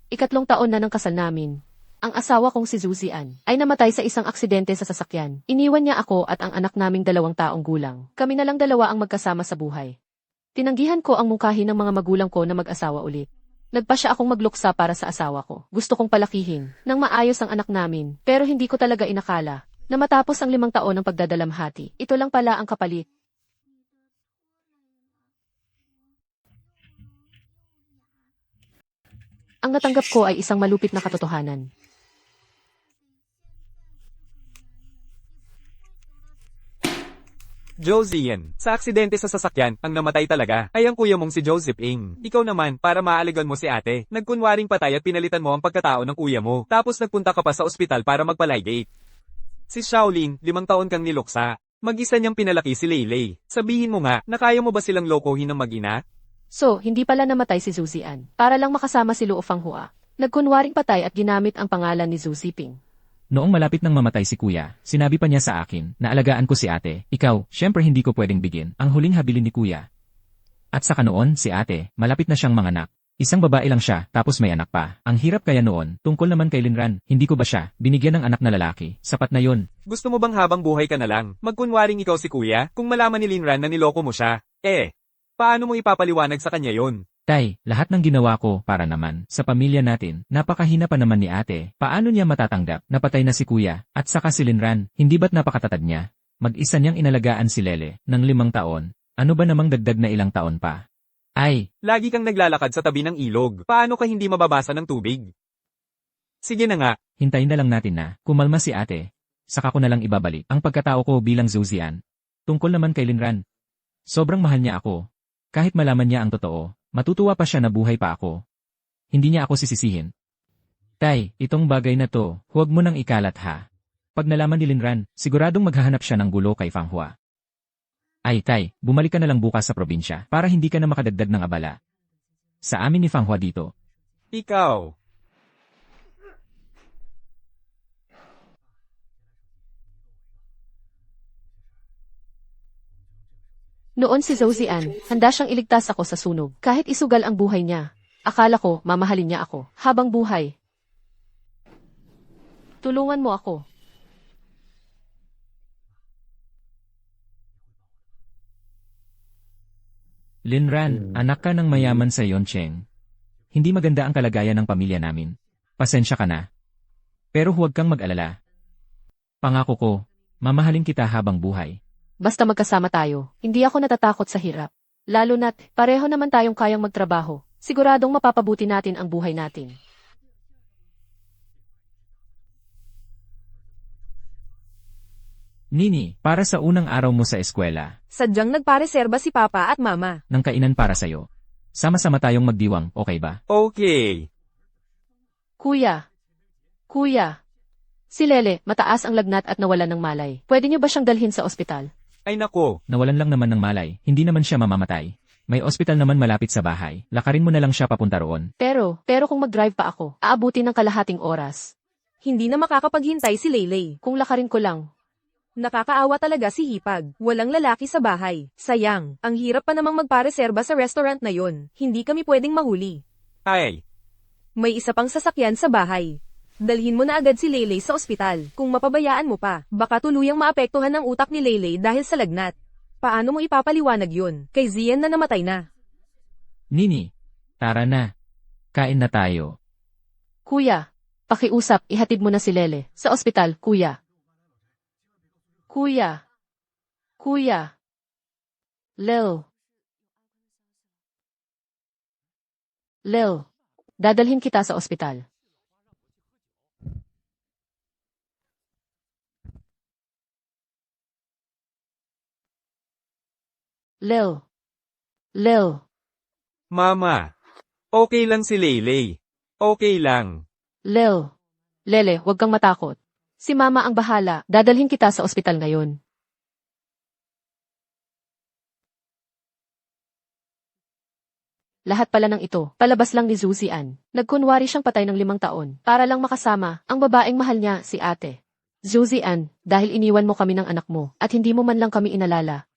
Ikatlong taon na ng kasal namin. Ang asawa kong si Zuzian ay namatay sa isang aksidente sa sasakyan. Iniwan niya ako at ang anak naming 2 taong gulang. Kami na lang dalawa ang magkasama sa buhay. Tinanggihan ko ang mungkahi ng mga magulang ko na mag-asawa ulit. Nagpa siya akong magluksa para sa asawa ko. Gusto kong palakihin nang maayos ang anak namin, pero hindi ko talaga inakala na matapos ang 5 taon ng pagdadalamhati, ito lang pala ang kapalit. Ang natanggap ko ay isang malupit na katotohanan. Josian, sa aksidente sa sasakyan, ang namatay talaga ay ang kuya mong si Joseph Ing. Ikaw naman, para maaligan mo si ate, nagkunwaring patay at pinalitan mo ang pagkatao ng kuya mo. Tapos nagpunta ka pa sa ospital para magpaligate. Si Shaolin, 5 taon kang niluksa. Mag-isa niyang pinalaki si Leylay. Sabihin mo nga, na kaya mo ba silang lokohin ng mag-ina? So, hindi pala namatay si Zuzian. Para lang makasama si Luo Fanghua. Nagkunwaring patay at ginamit ang pangalan ni Zhu Ziping. Noong malapit nang mamatay si kuya, sinabi pa niya sa akin na alagaan ko si ate. Ikaw, syempre hindi ko pwedeng bigyan ang huling habilin ni kuya. At saka noon, si ate, malapit na siyang manganak. Isang babae lang siya, tapos may anak pa. Ang hirap kaya noon, tungkol naman kay Linran, hindi ko ba siya binigyan ng anak na lalaki? Sapat na yon. Gusto mo bang habang buhay ka na lang, magkunwaring ikaw si kuya, kung malaman ni Linran na niloko mo siya? Paano mo ipapaliwanag sa kanya yon? Tay, lahat ng ginawa ko para naman sa pamilya natin, napakahina pa naman ni ate. Paano niya matatanggap na patay na si kuya at saka si Linran? Hindi ba't napakatatag niya? Mag-isa niyang inalagaan si Lele ng 5 taon. Ano ba namang dagdag na ilang taon pa? Ay, Lagi kang naglalakad sa tabi ng ilog. Paano ka hindi mababasa ng tubig? Sige na nga, hintayin na lang natin na kumalma si ate. Saka ko na lang ibabalik ang pagkatao ko bilang Zuzian. Tungkol naman kay Linran. Sobrang mahal niya ako. Kahit malaman niya ang totoo, matutuwa pa siya na buhay pa ako. Hindi niya ako sisisihin. Tay, itong bagay na to, huwag mo nang ikalat ha. Pag nalaman ni Linran, siguradong maghahanap siya ng gulo kay Fanghua. Ay tay, bumalik ka na lang bukas sa probinsya para hindi ka na makadagdag ng abala. Sa amin ni Fanghua dito. ikaw. Noon si Zuzian, handa siyang iligtas ako sa sunog, kahit isugal ang buhay niya. Akala ko, mamahalin niya ako, habang buhay. Tulungan mo ako. Linran, anak ka ng mayaman sa Yoncheng. Hindi maganda ang kalagayan ng pamilya namin. Pasensya ka na. Pero huwag kang mag-alala. Pangako ko, mamahalin kita habang buhay. Basta magkasama tayo, hindi ako natatakot sa hirap. Lalo na't, pareho naman tayong kayang magtrabaho. Siguradong mapapabuti natin ang buhay natin. Nini, para sa unang araw mo sa eskwela, Sadyang nagpareserba si Papa at Mama. ng kainan para sa'yo. Sama-sama tayong magdiwang, okay ba? Okay. Kuya. Kuya. Si Lele, mataas ang lagnat at nawalan ng malay. Pwede niyo ba siyang dalhin sa ospital? Ay nako, Nawalan lang naman ng malay, hindi naman siya mamamatay. May ospital naman malapit sa bahay. Lakarin mo na lang siya papunta roon. Pero kung mag-drive pa ako, aabuti ng kalahating oras. Hindi na makakapaghintay si Leylay. Kung lakarin ko lang. Nakakaawa talaga si Hipag. Walang lalaki sa bahay. Sayang, ang hirap pa namang magpareserba sa restaurant na yon. Hindi kami pwedeng mahuli. ay, May isa pang sasakyan sa bahay. Dalhin mo na agad si Leylay sa ospital. Kung mapabayaan mo pa, baka tuluyang maapektuhan ang utak ni Leylay dahil sa lagnat. Paano mo ipapaliwanag yun? Kay Zian na namatay na. Nini, tara na. Kain na tayo. Kuya. Pakiusap, ihatid mo na si Lele. Sa ospital, kuya. Kuya. Kuya. Lil. Lil. Dadalhin kita sa ospital. Lil. Lil. mama. Okay lang si Leylay. Okay lang. Lil. Lele, huwag kang matakot. Si Mama ang bahala. Dadalhin kita sa ospital ngayon. Lahat pala ng ito, palabas lang ni Zuzian. Nagkunwari siyang patay ng 5 taon, para lang makasama ang babaeng mahal niya, si ate. Zuzian, dahil iniwan mo kami ng anak mo, at hindi mo man lang kami inalala.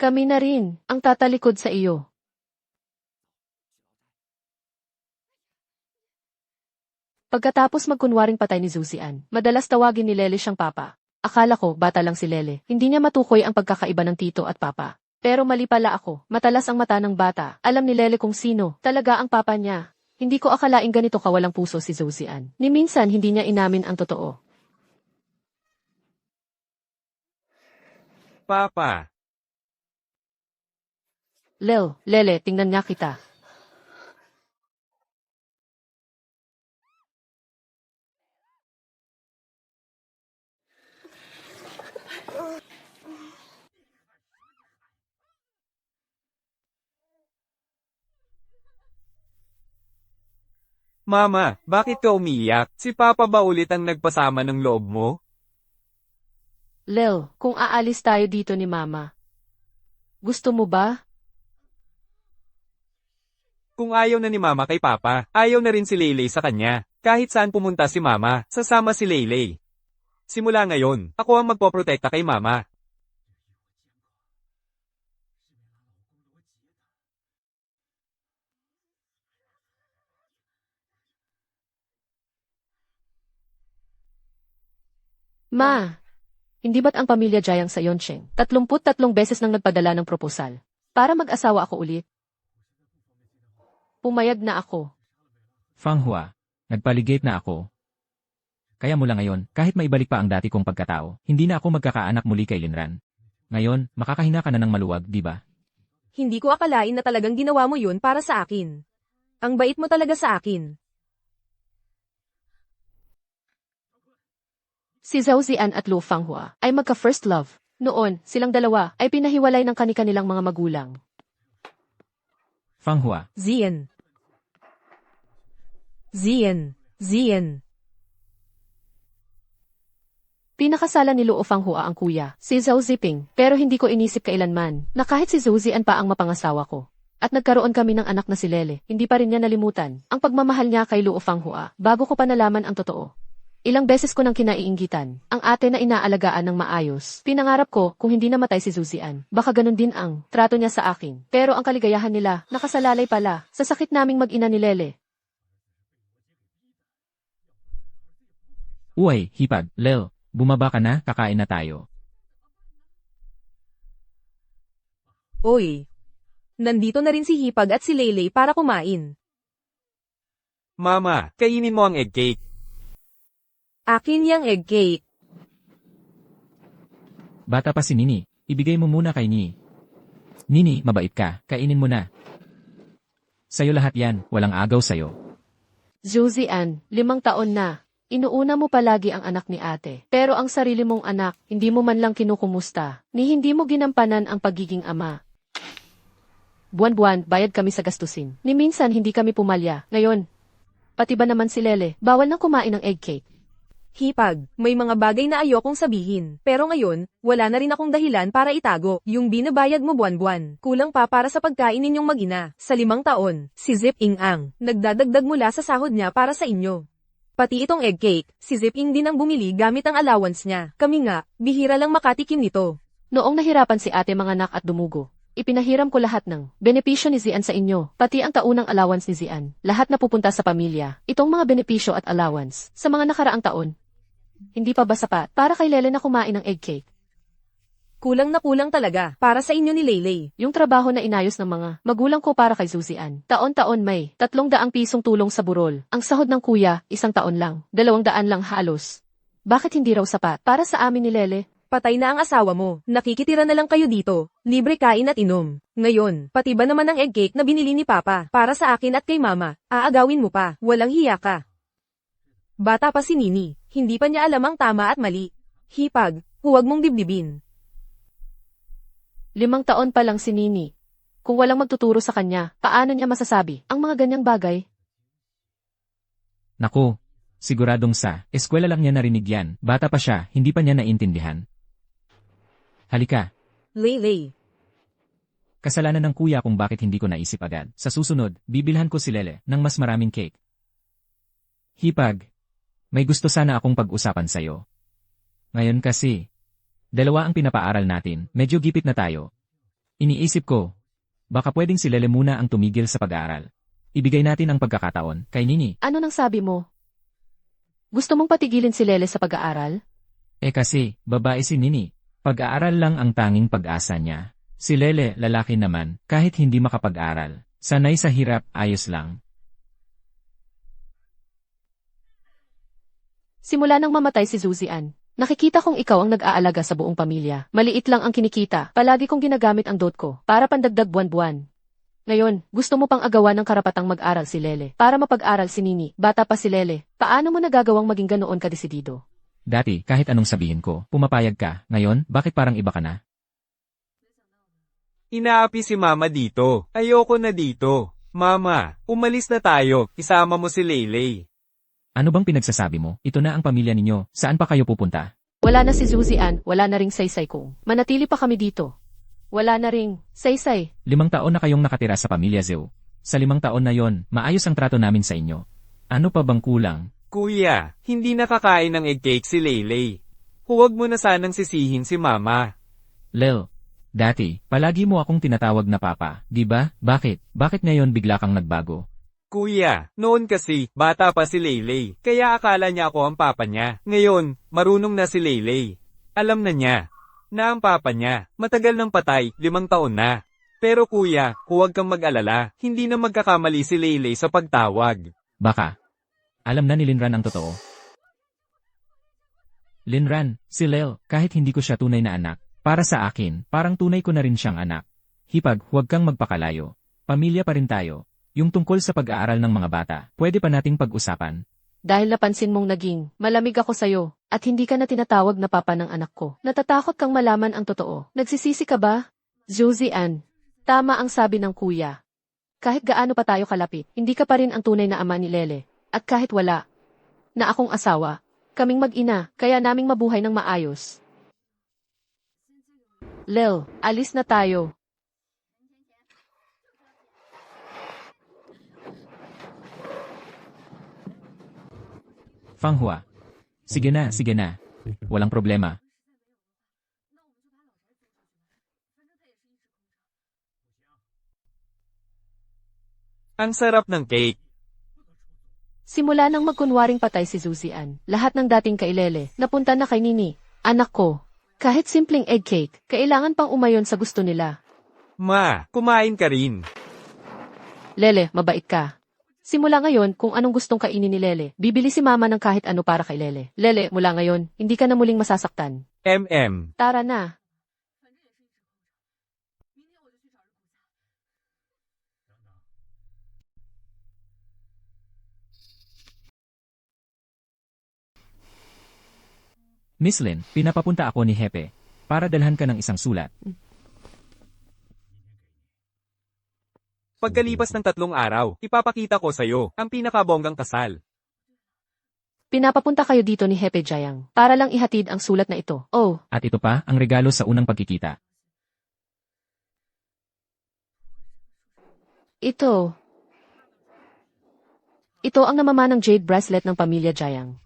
Kami na rin, ang tatalikod sa iyo. Pagkatapos magkunwaring patay ni Zuzian, madalas tawagin ni Lele siyang papa. Akala ko, bata lang si Lele. Hindi niya matukoy ang pagkakaiba ng tito at papa. Pero mali pala ako. Matalas ang mata ng bata. Alam ni Lele kung sino talaga ang papa niya. Hindi ko akalaing ganito kawalang puso si Zuzian. Ni minsan hindi niya inamin ang totoo. Papa. Lele, tingnan nga kita. Mama, bakit ka umiyak? Si Papa ba ulit ang nagpasama ng loob mo? Kung aalis tayo dito ni Mama, gusto mo ba? Kung ayaw na ni Mama kay Papa, ayaw na rin si Leylay sa kanya. Kahit saan pumunta si Mama, sasama si Leylay. Simula ngayon, ako ang magpoprotekta kay Mama. Ma, hindi ba't ang pamilya Jayang sa Yoncheng 33 beses nang nagpadala ng proposal para mag-asawa ako ulit? Pumayag na ako. Fang Hua, nagpaligate na ako. Kaya mula ngayon, kahit maibalik pa ang dati kong pagkatao, hindi na ako magkakaanak muli kay Linran. Ngayon, makakahina ka na ng maluwag, di ba? Hindi ko akalain na talagang ginawa mo yun para sa akin. Ang bait mo talaga sa akin. Si Zhao Zian at Lu Fanghua ay magka-first love. Noon, silang dalawa ay pinahiwalay ng kani-kanilang mga magulang. Fang Hua, Zien. Zien. Zien. Pinakasalan ni Luo Fanghua ang kuya, si Zhao Ziping, pero hindi ko inisip kailanman na kahit si Zhou Zian pa ang mapangasawa ko. At nagkaroon kami ng anak na si Lele, hindi pa rin niya nalimutan ang pagmamahal niya kay Luo Fanghua bago ko pa nalaman ang totoo. Ilang beses ko nang kinaiinggitan ang ate na inaalagaan ng maayos. Pinangarap ko kung hindi namatay si Zuzian, baka ganun din ang trato niya sa akin. Pero ang kaligayahan nila, nakasalalay pala sa sakit naming mag-ina ni Lele. Uy, hipag, Lel, bumaba ka na, kakain na tayo. Oy. Nandito na rin si Hipag at si Leylay para kumain. Mama, kainin mo ang egg cake. Akin yang egg cake. Bata pa si Nini, ibigay mo muna kay Ni. Nini, mabait ka, kainin mo na. Sa'yo lahat yan, walang agaw sa'yo. Zuzian, 5 taon na. Inuuna mo palagi ang anak ni ate. Pero ang sarili mong anak, hindi mo man lang kinukumusta, ni hindi mo ginampanan ang pagiging ama. Buwan-buwan, bayad kami sa gastusin. Ni minsan hindi kami pumalya. Ngayon, pati ba naman si Lele, bawal nang kumain ng egg cake. Hipag, may mga bagay na ayokong sabihin. Pero ngayon, wala na rin akong dahilan para itago. Yung binabayad mo buwan-buwan, kulang pa para sa pagkain ninyong mag-ina. Sa 5 taon, si Zip Ing ang nagdadagdag mula sa sahod niya para sa inyo. Pati itong egg cake, si Zip Ing din ang bumili gamit ang allowance niya. Kami nga, bihira lang makatikim nito. Noong nahirapan si ate manganak at dumugo, ipinahiram ko lahat ng benepisyo ni Zian sa inyo, pati ang taunang allowance ni Zian. Lahat na pupunta sa pamilya. Itong mga benepisyo at allowance sa mga nakaraang taon. Hindi pa ba sapat para kay Lele na kumain ng egg cake? Kulang na kulang talaga para sa inyo ni Leylay. Yung trabaho na inayos ng mga magulang ko para kay Zuzian. Taon-taon may 300 pisong tulong sa burol. Ang sahod ng kuya, 1 taon lang. 200 lang halos. Bakit hindi raw sapat para sa amin ni Lele? Patay na ang asawa mo. Nakikitira na lang kayo dito. Libre kain at inom. Ngayon, pati ba naman ang egg cake na binili ni Papa para sa akin at kay Mama, aagawin mo pa. Walang hiya ka. Bata pa si Nini. Hindi pa niya alam ang tama at mali. Hipag, huwag mong dibdibin. 5 taon pa lang si Nini. Kung walang magtuturo sa kanya, paano niya masasabi ang mga ganyang bagay? Naku, siguradong sa eskwela lang niya narinig yan. Bata pa siya, hindi pa niya naintindihan. Halika, Leylay. kasalanan ng kuya kung bakit hindi ko naisip agad. Sa susunod, bibilhan ko si Lele ng mas maraming cake. Hipag, may gusto sana akong pag-usapan sa'yo. Ngayon kasi, 2 ang pinapaaral natin, medyo gipit na tayo. Iniisip ko, baka pwedeng si Lele muna ang tumigil sa pag-aaral. Ibigay natin ang pagkakataon kay Nini. Ano nang sabi mo? Gusto mong patigilin si Lele sa pag-aaral? Kasi, babae si Nini. Pag-aaral lang ang tanging pag-asa niya. Si Lele, lalaki naman, kahit hindi makapag-aral. Sanay sa hirap, ayos lang. Simula nang mamatay si Zuzian, nakikita kong ikaw ang nag-aalaga sa buong pamilya. Maliit lang ang kinikita, palagi kong ginagamit ang dot ko, para pandagdag buwan-buwan. Ngayon, gusto mo pang agawan ng karapatang mag-aral si Lele, para mapag-aral si Nini, bata pa si Lele. Paano mo nagagawang maging ganoon ka desidido? Dati, kahit anong sabihin ko, pumapayag ka. Ngayon, bakit parang iba ka na? Inaapi si Mama dito. Ayoko na dito. Mama, umalis na tayo. Isama mo si Leylay. Ano bang pinagsasabi mo? Ito na ang pamilya ninyo. Saan pa kayo pupunta? Wala na si Zuzian, wala na ring saysay kong. Manatili pa kami dito. Wala na ring saysay. 5 taon na kayong nakatira sa pamilya Zhou. Sa 5 taon na yon, maayos ang trato namin sa inyo. Ano pa bang kulang? Kuya, hindi nakakain ng egg cake si Leylay. Huwag mo na sanang sisihin si Mama. Lel, dati, palagi mo akong tinatawag na papa, di ba? Bakit? Bakit ngayon bigla kang nagbago? Kuya, noon kasi, bata pa si Leylay, kaya akala niya ako ang papa niya. Ngayon, marunong na si Leylay. Alam na niya, na ang papa niya, matagal nang patay, 5 taon na. Pero kuya, huwag kang mag-alala, hindi na magkakamali si Leylay sa pagtawag. Baka. Alam na ni Linran ang totoo. Linran, si Lel, kahit hindi ko siya tunay na anak, para sa akin, parang tunay ko na rin siyang anak. Hipag, huwag kang magpakalayo. Pamilya pa rin tayo. Yung tungkol sa pag-aaral ng mga bata, pwede pa nating pag-usapan. Dahil napansin mong naging malamig ako sa'yo, at hindi ka na tinatawag na papa ng anak ko. Natatakot kang malaman ang totoo. Nagsisisi ka ba? Zuzian, tama ang sabi ng kuya. Kahit gaano pa tayo kalapit, hindi ka pa rin ang tunay na ama ni Lele. At kahit wala na akong asawa, kaming mag-ina, kaya naming mabuhay ng maayos. Lel, alis na tayo. Fanghua. Sige na, sige na. Walang problema. Ang sarap ng cake. Simula nang magkunwaring patay si Zuzian, lahat ng dating kay Lele, napunta na kay Nini. Anak ko, kahit simpleng egg cake, kailangan pang umayon sa gusto nila. Ma, kumain ka rin. Lele, mabait ka. Simula ngayon, kung anong gustong kainin ni Lele, bibili si Mama ng kahit ano para kay Lele. Lele, mula ngayon, hindi ka na muling masasaktan. Tara na. Miss Lin, pinapapunta ako ni Hepe, para dalhan ka ng isang sulat. Pagkalipas ng 3 araw, ipapakita ko sa'yo ang pinakabonggang kasal. Pinapapunta kayo dito ni Hepe Jayang, para lang ihatid ang sulat na ito. Oh, At ito pa, ang regalo sa unang pagkikita. ito. Ito ang namamanang jade bracelet ng pamilya Jayang.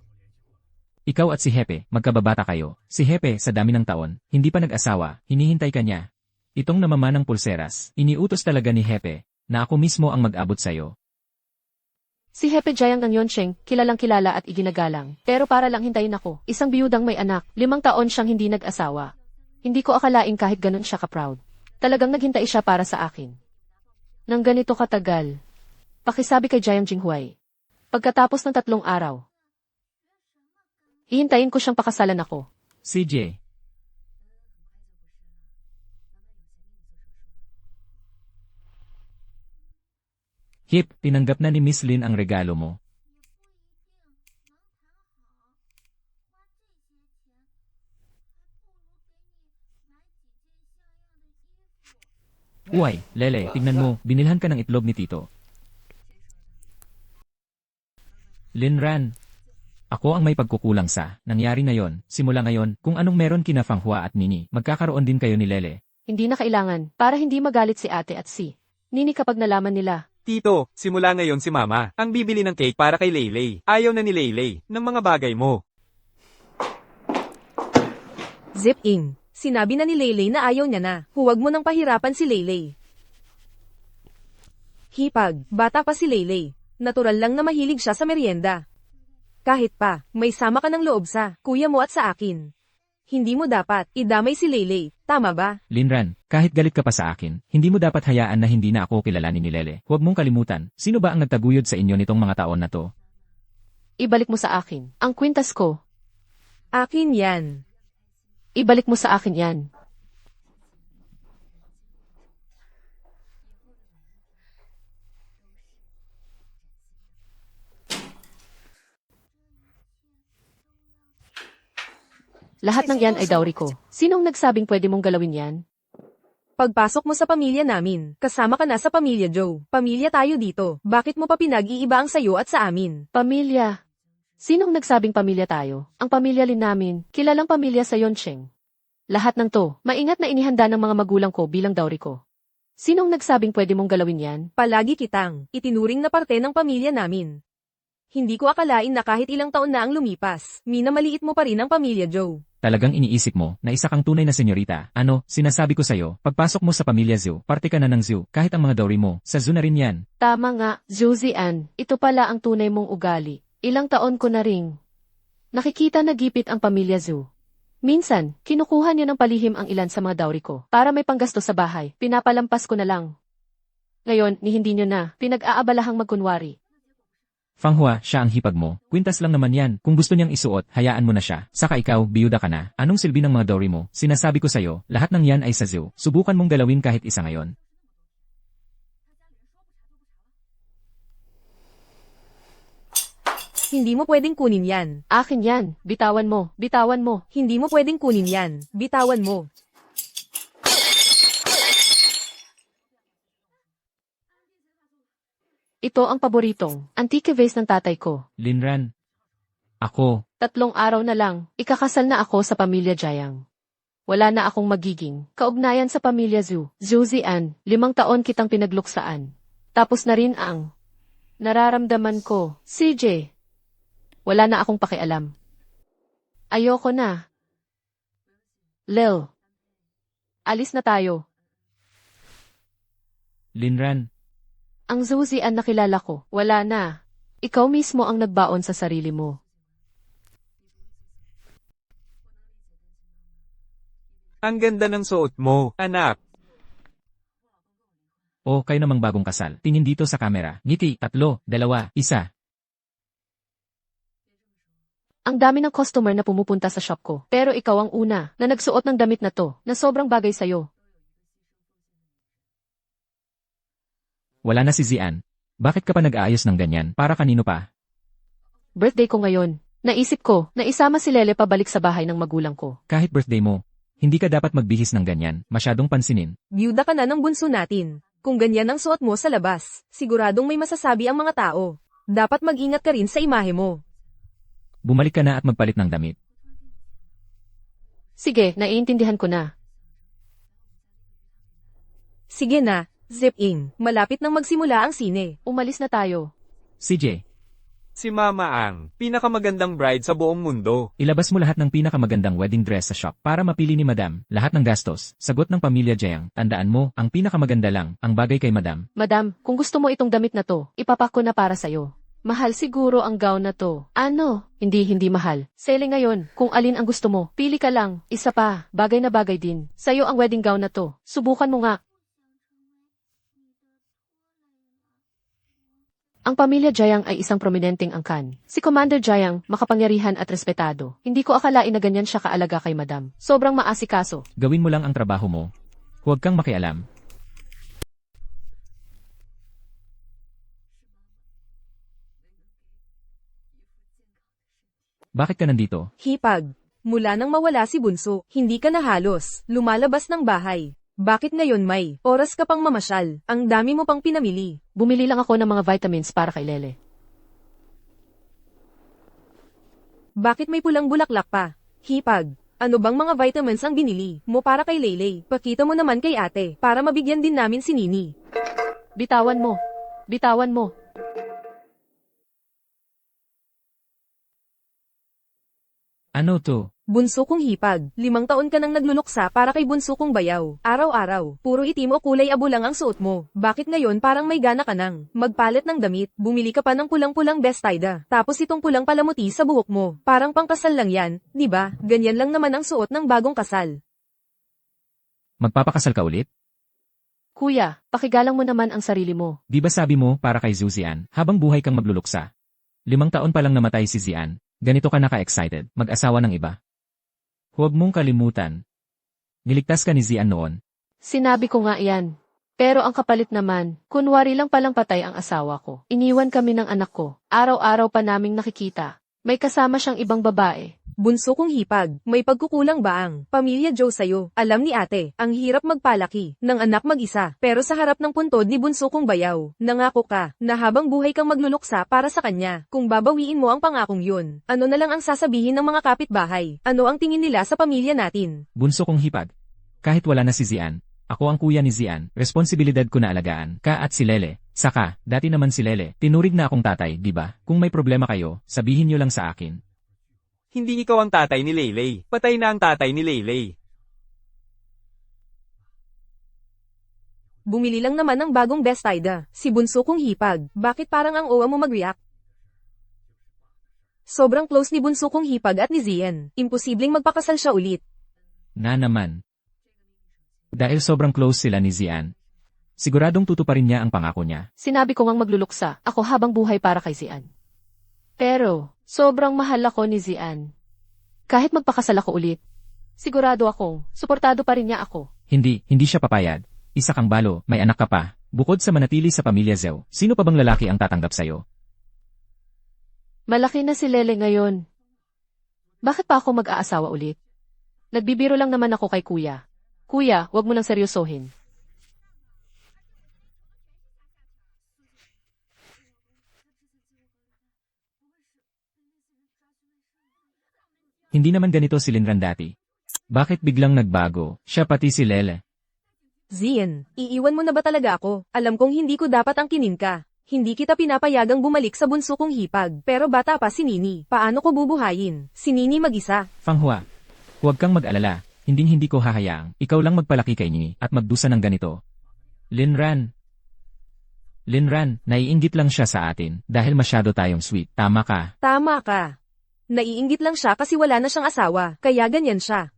Ikaw at si Hepe, magkababata kayo. Si Hepe, sa dami ng taon, hindi pa nag-asawa, hinihintay ka niya. Itong namamanang pulseras, iniutos talaga ni Hepe, na ako mismo ang mag-abot sa'yo. Si Hepe Jayang ng Yoncheng, kilalang kilala at iginagalang. Pero para lang hintayin ako, isang biyudang may anak, 5 taon siyang hindi nag-asawa. Hindi ko akalain kahit ganun siya ka-proud. Talagang naghintay siya para sa akin. Nang ganito katagal. Pakisabi kay Jayang Jinghuai. Pagkatapos ng 3 araw, hihintayin ko siyang pakasalan ako. CJ. Hip, tinanggap na ni Miss Lin ang regalo mo. Uy, Lele, tignan mo, binilhan ka ng itlog ni Tito. Linran. Ako ang may pagkukulang sa nangyari ngayon. Simula ngayon, kung anong meron kina Fanghua at Nini, magkakaroon din kayo ni Lele. Hindi na kailangan, para hindi magalit si ate at si Nini kapag nalaman nila. Tito, simula ngayon si Mama ang bibili ng cake para kay Leylay. Ayaw na ni Leylay ng mga bagay mo. Zip-ing. Sinabi na ni Leylay na ayaw niya na. Huwag mo nang pahirapan si Leylay. Hipag, bata pa si Leylay. Natural lang na mahilig siya sa merienda. Kahit pa, may sama ka ng loob sa kuya mo at sa akin. Hindi mo dapat idamay si Leyley, tama ba? Linran, kahit galit ka pa sa akin, hindi mo dapat hayaan na hindi na ako kilalanin ni Lele. Huwag mong kalimutan, sino ba ang nagtaguyod sa inyo nitong mga taon na to? Ibalik mo sa akin. Ang kwintas ko. Akin yan. Ibalik mo sa akin yan. Lahat ng yan ay dowry ko. Sinong nagsabing pwede mong galawin yan? Pagpasok mo sa pamilya namin, kasama ka na sa pamilya Joe. Pamilya tayo dito. Bakit mo pa pinag-iiba ang sayo at sa amin? Pamilya. Sinong nagsabing pamilya tayo? Ang pamilya rin namin, kilalang pamilya sa Yoncheng. Lahat ng to, maingat na inihanda ng mga magulang ko bilang dowry ko. Sinong nagsabing pwede mong galawin yan? Palagi kitang itinuring na parte ng pamilya namin. Hindi ko akalain na kahit ilang taon na ang lumipas, minamaliit mo pa rin ang pamilya Joe. Talagang iniisip mo na isa kang tunay na senyorita. Ano, sinasabi ko sa'yo, pagpasok mo sa pamilya Zhu, parte ka na ng Zhu, kahit ang mga dowry mo, sa Zhu na rin yan. Tama nga, Zuzian, ito pala ang tunay mong ugali. Ilang taon ko na ring nakikita na gipit ang pamilya Zhu. Minsan, kinukuha niyo ng palihim ang ilan sa mga dowry ko para may panggasto sa bahay. Pinapalampas ko na lang. Ngayon, ni hindi niyo na pinag-aabalahang magkunwari. Fanghua, siya ang hipag mo. Kwintas lang naman yan. Kung gusto niyang isuot, hayaan mo na siya. Saka ikaw, biyuda ka na. Anong silbi ng mga dowry mo? Sinasabi ko sa'yo, lahat ng yan ay sa Zhu. Subukan mong galawin kahit isa ngayon. Hindi mo pwedeng kunin yan. Akin yan, bitawan mo, bitawan mo. Hindi mo pwedeng kunin yan. Bitawan mo. Ito ang paboritong antique vase ng tatay ko. Linran. Ako. 3 araw na lang, ikakasal na ako sa pamilya Jiang. Wala na akong magiging kaugnayan sa pamilya Zhu. Zuzian, 5 taon kitang pinagluksaan. Tapos na rin ang nararamdaman ko. CJ. Wala na akong pakialam. Ayoko na. Lil. Alis na tayo. Linran. Ang Zuzian na kilala ko, wala na. Ikaw mismo ang nagbaon sa sarili mo. Ang ganda ng suot mo, anak. O, kayo namang bagong kasal. Tingin dito sa kamera. Ngiti, 3, 2, 1. Ang dami ng customer na pumupunta sa shop ko. Pero ikaw ang una na nagsuot ng damit na to, na sobrang bagay sa'yo. Wala na si Zian. Bakit ka pa nag-aayos ng ganyan? Para kanino pa? Birthday ko ngayon. Naisip ko na isama si Lele pabalik sa bahay ng magulang ko. Kahit birthday mo, hindi ka dapat magbihis ng ganyan. Masyadong pansinin. Byuda ka na ng bunso natin. Kung ganyan ang suot mo sa labas, siguradong may masasabi ang mga tao. Dapat mag-ingat ka rin sa imahe mo. Bumalik ka na at magpalit ng damit. Sige, naiintindihan ko na. Sige na, zip-in. Malapit nang magsimula ang sine. Umalis na tayo. CJ, Si Mama Ang, pinakamagandang bride sa buong mundo. ilabas mo lahat ng pinakamagandang wedding dress sa shop para mapili ni Madam. Lahat ng gastos, sagot ng pamilya Jiang. Tandaan mo, ang pinakamaganda lang, ang bagay kay Madam. Madam, kung gusto mo itong damit na to, ipapak ko na para sa'yo. Mahal siguro ang gown na to. Ano? Hindi mahal. Sale ngayon. Kung alin ang gusto mo, pili ka lang. Isa pa, bagay na bagay din. Sa'yo ang wedding gown na to. Subukan mo nga. Ang pamilya Jiang ay isang prominenteng angkan. Si Commander Jiang, makapangyarihan at respetado. Hindi ko akalain na ganyan siya kaalaga kay Madam. Sobrang maasikaso. Gawin mo lang ang trabaho mo. Huwag kang makialam. Bakit ka nandito? Hipag. Mula nang mawala si Bunso, hindi ka na halos lumalabas ng bahay. Bakit ngayon may oras ka pang mamasyal? Ang dami mo pang pinamili. Bumili lang ako ng mga vitamins para kay Lele. Bakit may pulang bulaklak pa? Hipag. Ano bang mga vitamins ang binili mo para kay Leyley? Pakita mo naman kay ate para mabigyan din namin si Nini. Bitawan mo. Bitawan mo. Ano to? Bunso kong hipag, 5 taon ka nang nagluluksa para kay bunso kong bayaw. Araw-araw, puro itim o kulay abo lang ang suot mo. Bakit ngayon parang may gana ka nang magpalit ng damit, bumili ka pa ng pulang-pulang bestida, tapos itong pulang palamuti sa buhok mo. Parang pangkasal lang yan, di ba? Ganyan lang naman ang suot ng bagong kasal. Magpapakasal ka ulit? Kuya, pakigalang mo naman ang sarili mo. Di ba sabi mo para kay Zuzian, habang buhay kang magluluksa? 5 taon pa lang namatay si Zian, ganito ka naka-excited, mag-asawa ng iba. Huwag mong kalimutan. Niligtas ka ni Zian noon. Sinabi ko nga yan. Pero ang kapalit naman, kunwari lang palang patay ang asawa ko. Iniwan kami ng anak ko. Araw-araw pa naming nakikita. May kasama siyang ibang babae. Bunso kong hipag, may pagkukulang ba ang Pamilya Joe sa'yo? Alam ni ate, ang hirap magpalaki ng anak mag-isa. Pero sa harap ng puntod ni bunso kong bayaw, nangako ka na habang buhay kang magluluksa para sa kanya. Kung babawiin mo ang pangakong yun, ano na lang ang sasabihin ng mga kapitbahay? Ano ang tingin nila sa pamilya natin? Bunso kong hipag. Kahit wala na si Zian, ako ang kuya ni Zian, responsibilidad ko na alagaan ka at si Lele. Saka, dati naman si Lele, tinurig na akong tatay, di ba? Kung may problema kayo, sabihin nyo lang sa akin. Hindi ikaw ang tatay ni Leyley. Patay na ang tatay ni Leyley. Bumili lang naman ng bagong bestida. Si bunso kong hipag, bakit parang ang owa mo mag-react? Sobrang close ni bunso kong hipag at ni Zian. Imposibleng magpakasal siya ulit. Na naman. Dahil sobrang close sila ni Zian, siguradong tutuparin niya ang pangako niya. Sinabi ko ngang magluluksa ako habang buhay para kay Zian. Pero, sobrang mahal ako ni Zian. Kahit magpakasal ako ulit, sigurado akong, suportado pa rin niya ako. Hindi siya papayag. Isa kang balo, may anak ka pa. Bukod sa manatili sa pamilya Zhou, sino pa bang lalaki ang tatanggap sa'yo? Malaki na si Lele ngayon. Bakit pa ako mag-aasawa ulit? Nagbibiro lang naman ako kay kuya. Kuya, wag mo nang seryosohin. Hindi naman ganito si Linran dati. Bakit biglang nagbago, siya pati si Lele? Zian, iiwan mo na ba talaga ako? Alam kong hindi ko dapat ang kinin ka. Hindi kita pinapayagang bumalik sa bunso kong hipag. Pero bata pa si Nini. Paano ko bubuhayin? Si Nini mag-isa. Fanghua, huwag kang mag-alala. Hindi ko hahayaang ikaw lang magpalaki kay Nini at magdusa ng ganito. Linran, naiinggit lang siya sa atin dahil masyado tayong sweet. Tama ka. Tama ka. Naiinggit lang siya kasi wala na siyang asawa, kaya ganyan siya.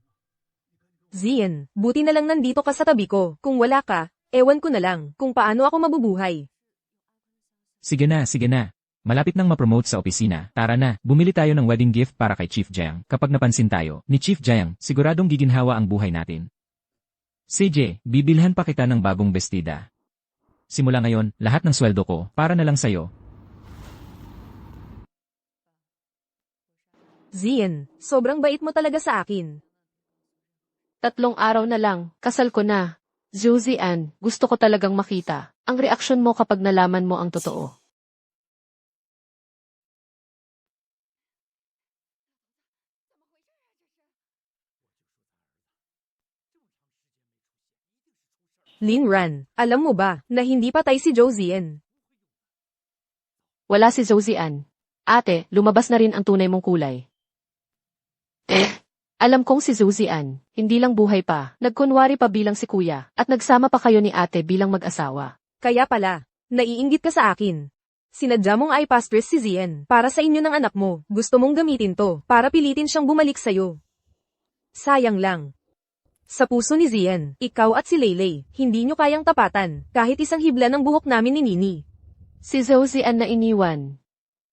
Zian, buti na lang nandito ka sa tabi ko. Kung wala ka, ewan ko na lang kung paano ako mabubuhay. Sige na. Malapit nang ma-promote sa opisina. Tara na, bumili tayo ng wedding gift para kay Chief Jiang. Kapag napansin tayo ni Chief Jiang, siguradong giginhawa ang buhay natin. CJ, bibilhan pa kita ng bagong bestida. Simula ngayon, lahat ng sweldo ko, para na lang sa'yo. Zian, sobrang bait mo talaga sa akin. 3 araw na lang, kasal ko na. Zuzian, gusto ko talagang makita ang reaksyon mo kapag nalaman mo ang totoo. Linran, alam mo ba na hindi patay si Joe Zian? Wala si Zuzian. Ate, lumabas na rin ang tunay mong kulay. Alam kong si Zuzian, hindi lang buhay pa, nagkunwari pa bilang si kuya, at nagsama pa kayo ni ate bilang mag-asawa. Kaya pala, naiinggit ka sa akin. Sinadya mong i-pastress si Zian para sa inyo ng anak mo. Gusto mong gamitin to para pilitin siyang bumalik sa'yo. Sayang lang. Sa puso ni Zian, ikaw at si Leyley, hindi nyo kayang tapatan kahit isang hibla ng buhok namin ni Nini. Si Zuzian na iniwan.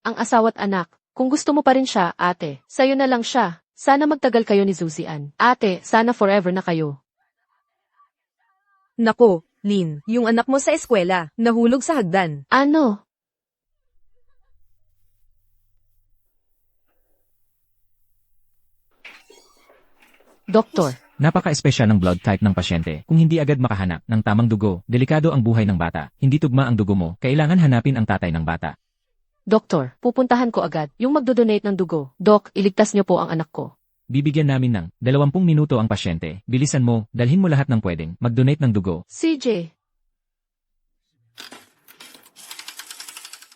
Ang asawa't anak, kung gusto mo pa rin siya, ate, sayo na lang siya. Sana magtagal kayo ni Zuzian. Ate, sana forever na kayo. Nako, Lin, yung anak mo sa eskwela, nahulog sa hagdan. Ano? Doktor, Napaka-espesyal ng blood type ng pasyente. Kung hindi agad makahanap ng tamang dugo, delikado ang buhay ng bata. Hindi tugma ang dugo mo, kailangan hanapin ang tatay ng bata. doktor, pupuntahan ko agad yung magdodonate ng dugo. Dok, iligtas niyo po ang anak ko. Bibigyan namin ng 20 minuto ang pasyente. Bilisan mo, dalhin mo lahat ng pwedeng mag-donate ng dugo. CJ.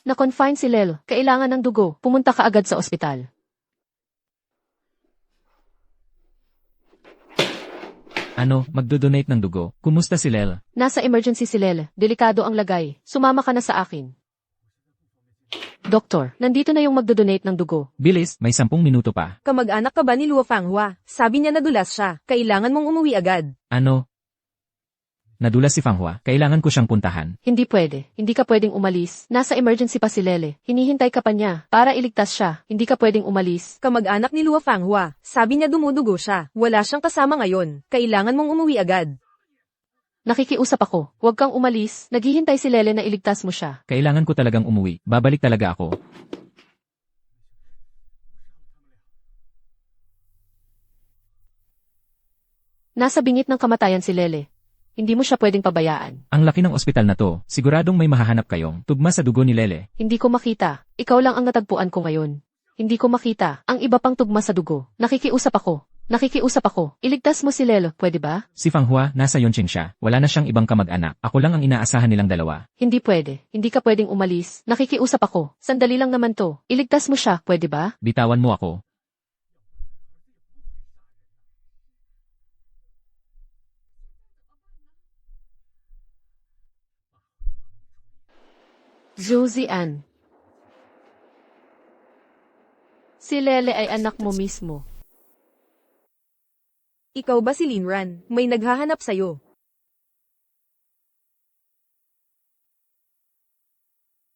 Na-confine si Lel. Kailangan ng dugo. Pumunta ka agad sa ospital. Ano, magdodonate ng dugo? Kumusta si Lel? Nasa emergency si Lele. Delikado ang lagay. Sumama ka na sa akin. Doktor, nandito na yung magdodonate ng dugo. Bilis, may 10 minuto pa. Kamag-anak ka ba ni Luo Fanghua? Sabi niya nadulas siya. Kailangan mong umuwi agad. Ano? Nadulas si Fanghua, kailangan ko siyang puntahan. Hindi pwede. Hindi ka pwedeng umalis. Nasa emergency pa si Lele. Hinihintay ka pa niya para iligtas siya. Hindi ka pwedeng umalis. Kamag-anak ni Luo Fanghua. Sabi niya dumudugo siya. Wala siyang kasama ngayon. Kailangan mong umuwi agad. Nakikiusap ako. Huwag kang umalis. Naghihintay si Lele na iligtas mo siya. Kailangan ko talagang umuwi. Babalik talaga ako. Nasa bingit ng kamatayan si Lele. Hindi mo siya pwedeng pabayaan. Ang laki ng ospital na to, siguradong may mahahanap kayong tugma sa dugo ni Lele. Hindi ko makita. Ikaw lang ang natagpuan ko ngayon. Hindi ko makita ang iba pang tugma sa dugo. Nakikiusap ako. Nakikiusap ako. Iligtas mo si Lelo, pwede ba? Si Fanghua, nasa Yonching siya. Wala na siyang ibang kamag-anak. Ako lang ang inaasahan nilang dalawa. Hindi pwede. Hindi ka pwedeng umalis. Nakikiusap ako. Sandali lang naman to. Iligtas mo siya, pwede ba? Bitawan mo ako. Josie Ann. Si Lele ay anak mo mismo. Ikaw ba si Linran? May naghahanap sa'yo.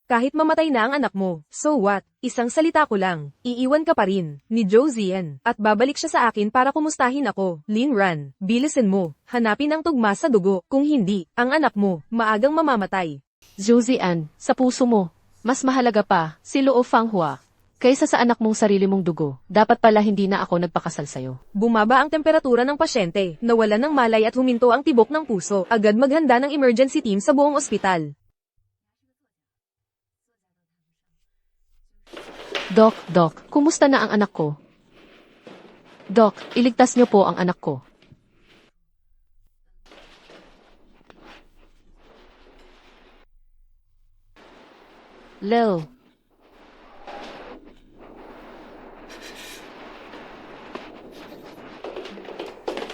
Kahit mamatay na ang anak mo, so what? Isang salita ko lang, iiwan ka pa rin, ni Josian, at babalik siya sa akin para kumustahin ako. Linran, bilisin mo, hanapin ang tugma sa dugo, kung hindi, ang anak mo, maagang mamamatay. Josie Ann, sa puso mo, mas mahalaga pa, si Luo Fanghua, kaysa sa anak mong sarili mong dugo. Dapat pala hindi na ako nagpakasal sa'yo. Bumaba ang temperatura ng pasyente, nawalan ng malay at huminto ang tibok ng puso, agad maghanda ng emergency team sa buong ospital. Doc, kumusta na ang anak ko? Doc, iligtas niyo po ang anak ko. Lel.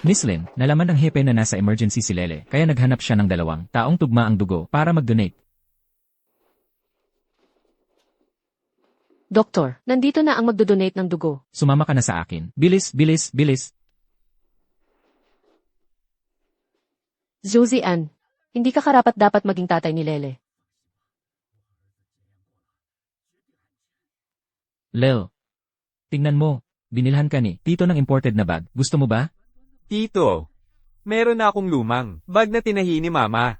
Miss Lin, nalaman ng hepe na nasa emergency si Lele, kaya naghanap siya ng 2 taong tugma ang dugo para mag-donate. Doktor, nandito na ang magdodonate ng dugo. Sumama ka na sa akin. Bilis, bilis, bilis. Josie Ann, hindi ka karapat-dapat maging tatay ni Lele. Lel. Tingnan mo. Binilhan ka ni Tito ng imported na bag. Gusto mo ba? Tito, meron na akong lumang bag na tinahi ni Mama.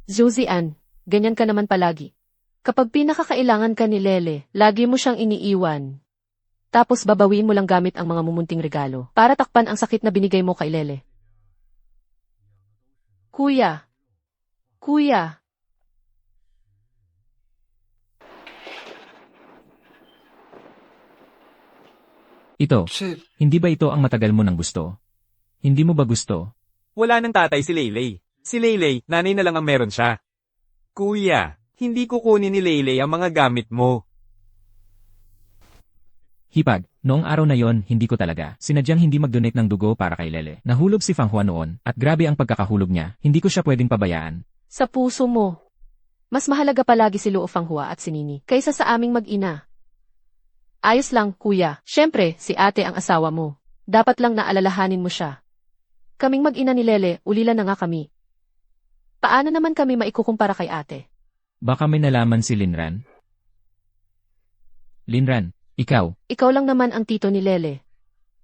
Josie Ann, ganyan ka naman palagi. Kapag pinakakailangan ka ni Lele, lagi mo siyang iniiwan. Tapos babawiin mo lang gamit ang mga mumunting regalo para takpan ang sakit na binigay mo kay Lele. Kuya. Kuya. Ito. Hindi ba ito ang matagal mo nang gusto? Hindi mo ba gusto? Wala nang tatay si Leylay. Si Leylay, nanay na lang ang meron siya. Kuya, hindi kukunin ni Leylay ang mga gamit mo. Hipag, noong araw na yon hindi ko talaga sinadyang hindi mag-donate ng dugo para kay Lele. Nahulog si Fanghua noon, at grabe ang pagkakahulog niya, hindi ko siya pwedeng pabayaan. Sa puso mo. Mas mahalaga palagi si Luo Fanghua at si Nini kaysa sa aming mag-ina. Ayos lang, kuya. Siyempre, si ate ang asawa mo. Dapat lang naalalahanin mo siya. Kaming mag-ina ni Lele, ulila na nga kami. Paano naman kami maikukumpara kay ate? Baka may nalaman si Linran? Linran, ikaw. Ikaw lang naman ang tito ni Lele.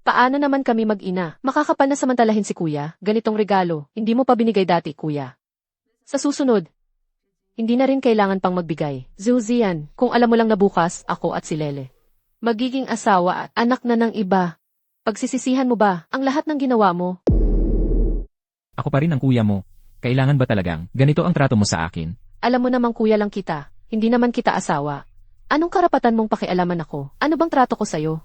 Paano naman kami mag-ina? Makakapal na samantalahin si kuya, ganitong regalo, hindi mo pa binigay dati, kuya. Sa susunod, hindi na rin kailangan pang magbigay. Zuzian, kung alam mo lang na bukas, ako at si Lele. Magiging asawa at anak na ng iba. Pagsisisihan mo ba ang lahat ng ginawa mo? Ako pa rin ang kuya mo. Kailangan ba talagang ganito ang trato mo sa akin? Alam mo namang kuya lang kita, hindi naman kita asawa. Anong karapatan mong pakialaman ako? Ano bang trato ko sa'yo?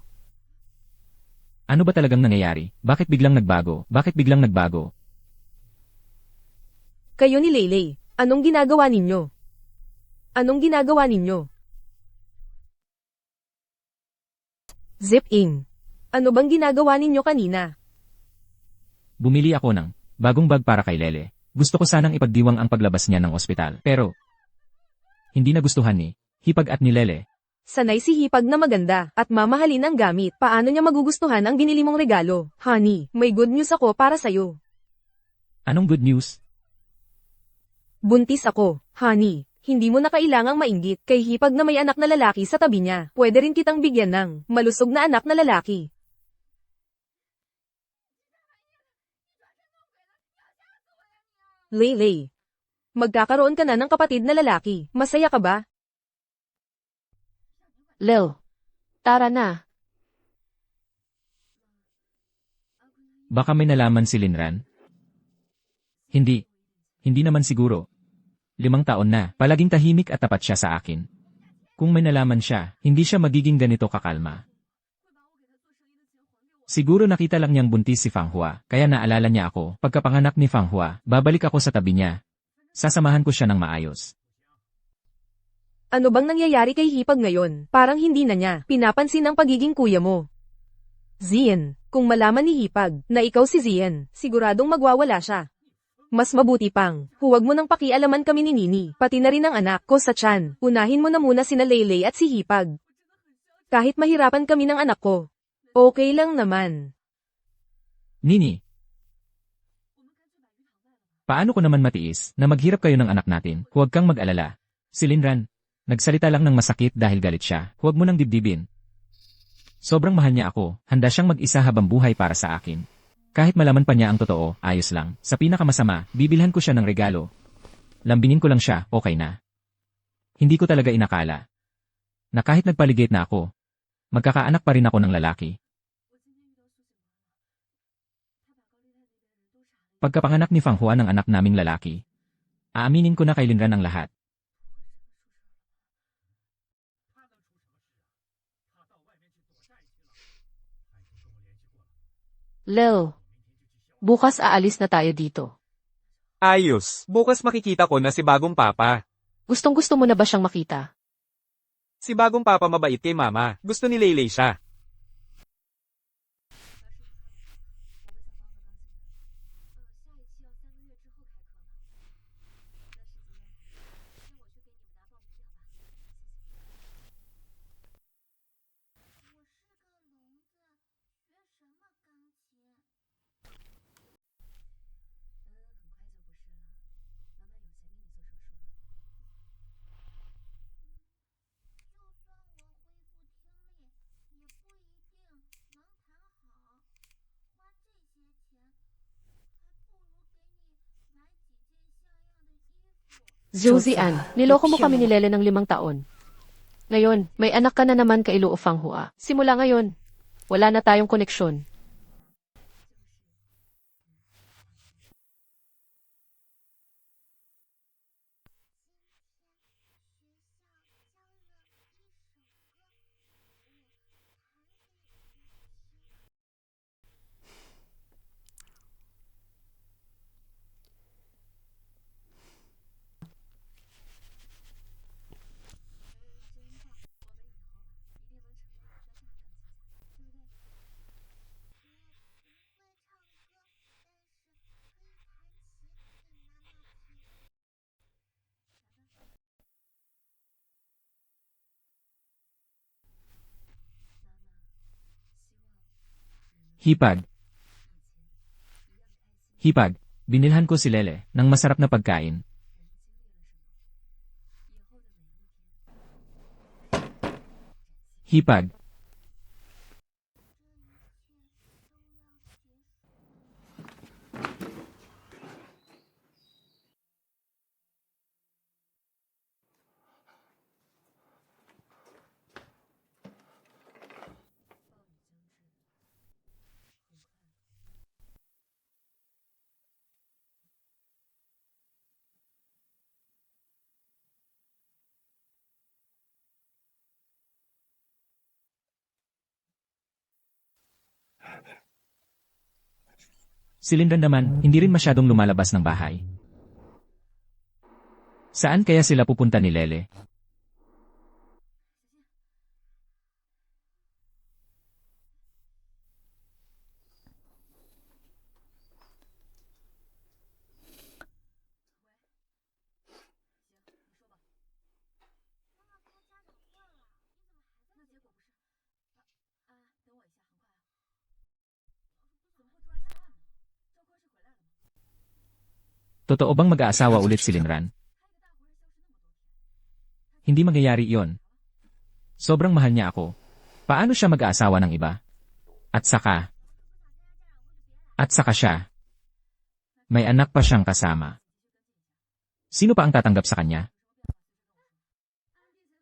Ano ba talagang nangyayari? Bakit biglang nagbago? Bakit biglang nagbago? Kayo ni Leylay, anong ginagawa ninyo? Anong ginagawa ninyo? Zip-ing. Ano bang ginagawa ninyo kanina? Bumili ako ng bagong bag para kay Lele. Gusto ko sanang ipagdiwang ang paglabas niya ng ospital. Pero, hindi nagustuhan ni Hipag at ni Lele. Sanay si Hipag na maganda at mamahalin ang gamit. Paano niya magugustuhan ang binili mong regalo? Honey, may good news ako para sa'yo. Anong good news? Buntis ako, honey. Hindi mo na kailangang mainggit kay Hipag na may anak na lalaki sa tabi niya. Pwede rin kitang bigyan ng malusog na anak na lalaki. Leylay, magkakaroon ka na ng kapatid na lalaki. Masaya ka ba? Lil, tara na. Baka may nalaman si Linran? Hindi. Hindi naman siguro. 5 taon na, palaging tahimik at tapat siya sa akin. Kung may nalaman siya, hindi siya magiging ganito kakalma. Siguro nakita lang niyang buntis si Fang Hua, kaya naalala niya ako. Pagkapanganak ni Fang Hua, babalik ako sa tabi niya. Sasamahan ko siya ng maayos. Ano bang nangyayari kay Hipag ngayon? Parang hindi na niya pinapansin ang pagiging kuya mo. Zien, kung malaman ni Hipag na ikaw si Zien, siguradong magwawala siya. Mas mabuti pang, huwag mo nang pakialaman kami ni Nini, pati na rin ang anak ko sa tiyan. Unahin mo na muna sina Leylay at si Hipag. Kahit mahirapan kami ng anak ko, okay lang naman. Nini, paano ko naman matiis na maghirap kayo ng anak natin? Huwag kang mag-alala. Si Linran, nagsalita lang ng masakit dahil galit siya. Huwag mo nang dibdibin. Sobrang mahal niya ako, handa siyang mag-isa habang buhay para sa akin. Kahit malaman pa niya ang totoo, ayos lang. Sa pinakamasama, bibilhan ko siya ng regalo. Lambingin ko lang siya, okay na. Hindi ko talaga inakala na kahit nagpaligid na ako, magkakaanak pa rin ako ng lalaki. Pagkapanganak ni Fang Hua ng anak naming lalaki, aaminin ko na kay Linran ang lahat. Lil, bukas aalis na tayo dito. Ayos, bukas makikita ko na si bagong papa. Gustong-gusto mo na ba siyang makita? Si bagong papa mabait kay mama. Gusto ni Leylay siya. Zhuzian, niloko mo kami ni Lele ng 5 taon. Ngayon, may anak ka na naman kay Luo Fang Hua. Simula ngayon, wala na tayong koneksyon. Hipag. Hipag, binilhan ko si Lele ng masarap na pagkain. Hipag. Si Linran naman, hindi rin masyadong lumalabas ng bahay. Saan kaya sila pupunta ni Lele? Totoo bang mag-aasawa ulit si Linran? Hindi mangyayari iyon. Sobrang mahal niya ako. Paano siya mag-aasawa ng iba? At saka siya. May anak pa siyang kasama. Sino pa ang tatanggap sa kanya?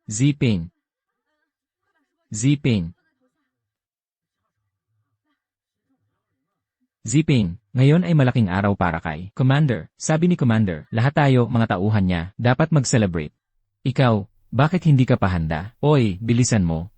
Ziping. Ziping, ngayon ay malaking araw para kay Commander. Sabi ni Commander, lahat tayo, mga tauhan niya, dapat mag-celebrate. Ikaw, bakit hindi ka pa handa? Oy, bilisan mo.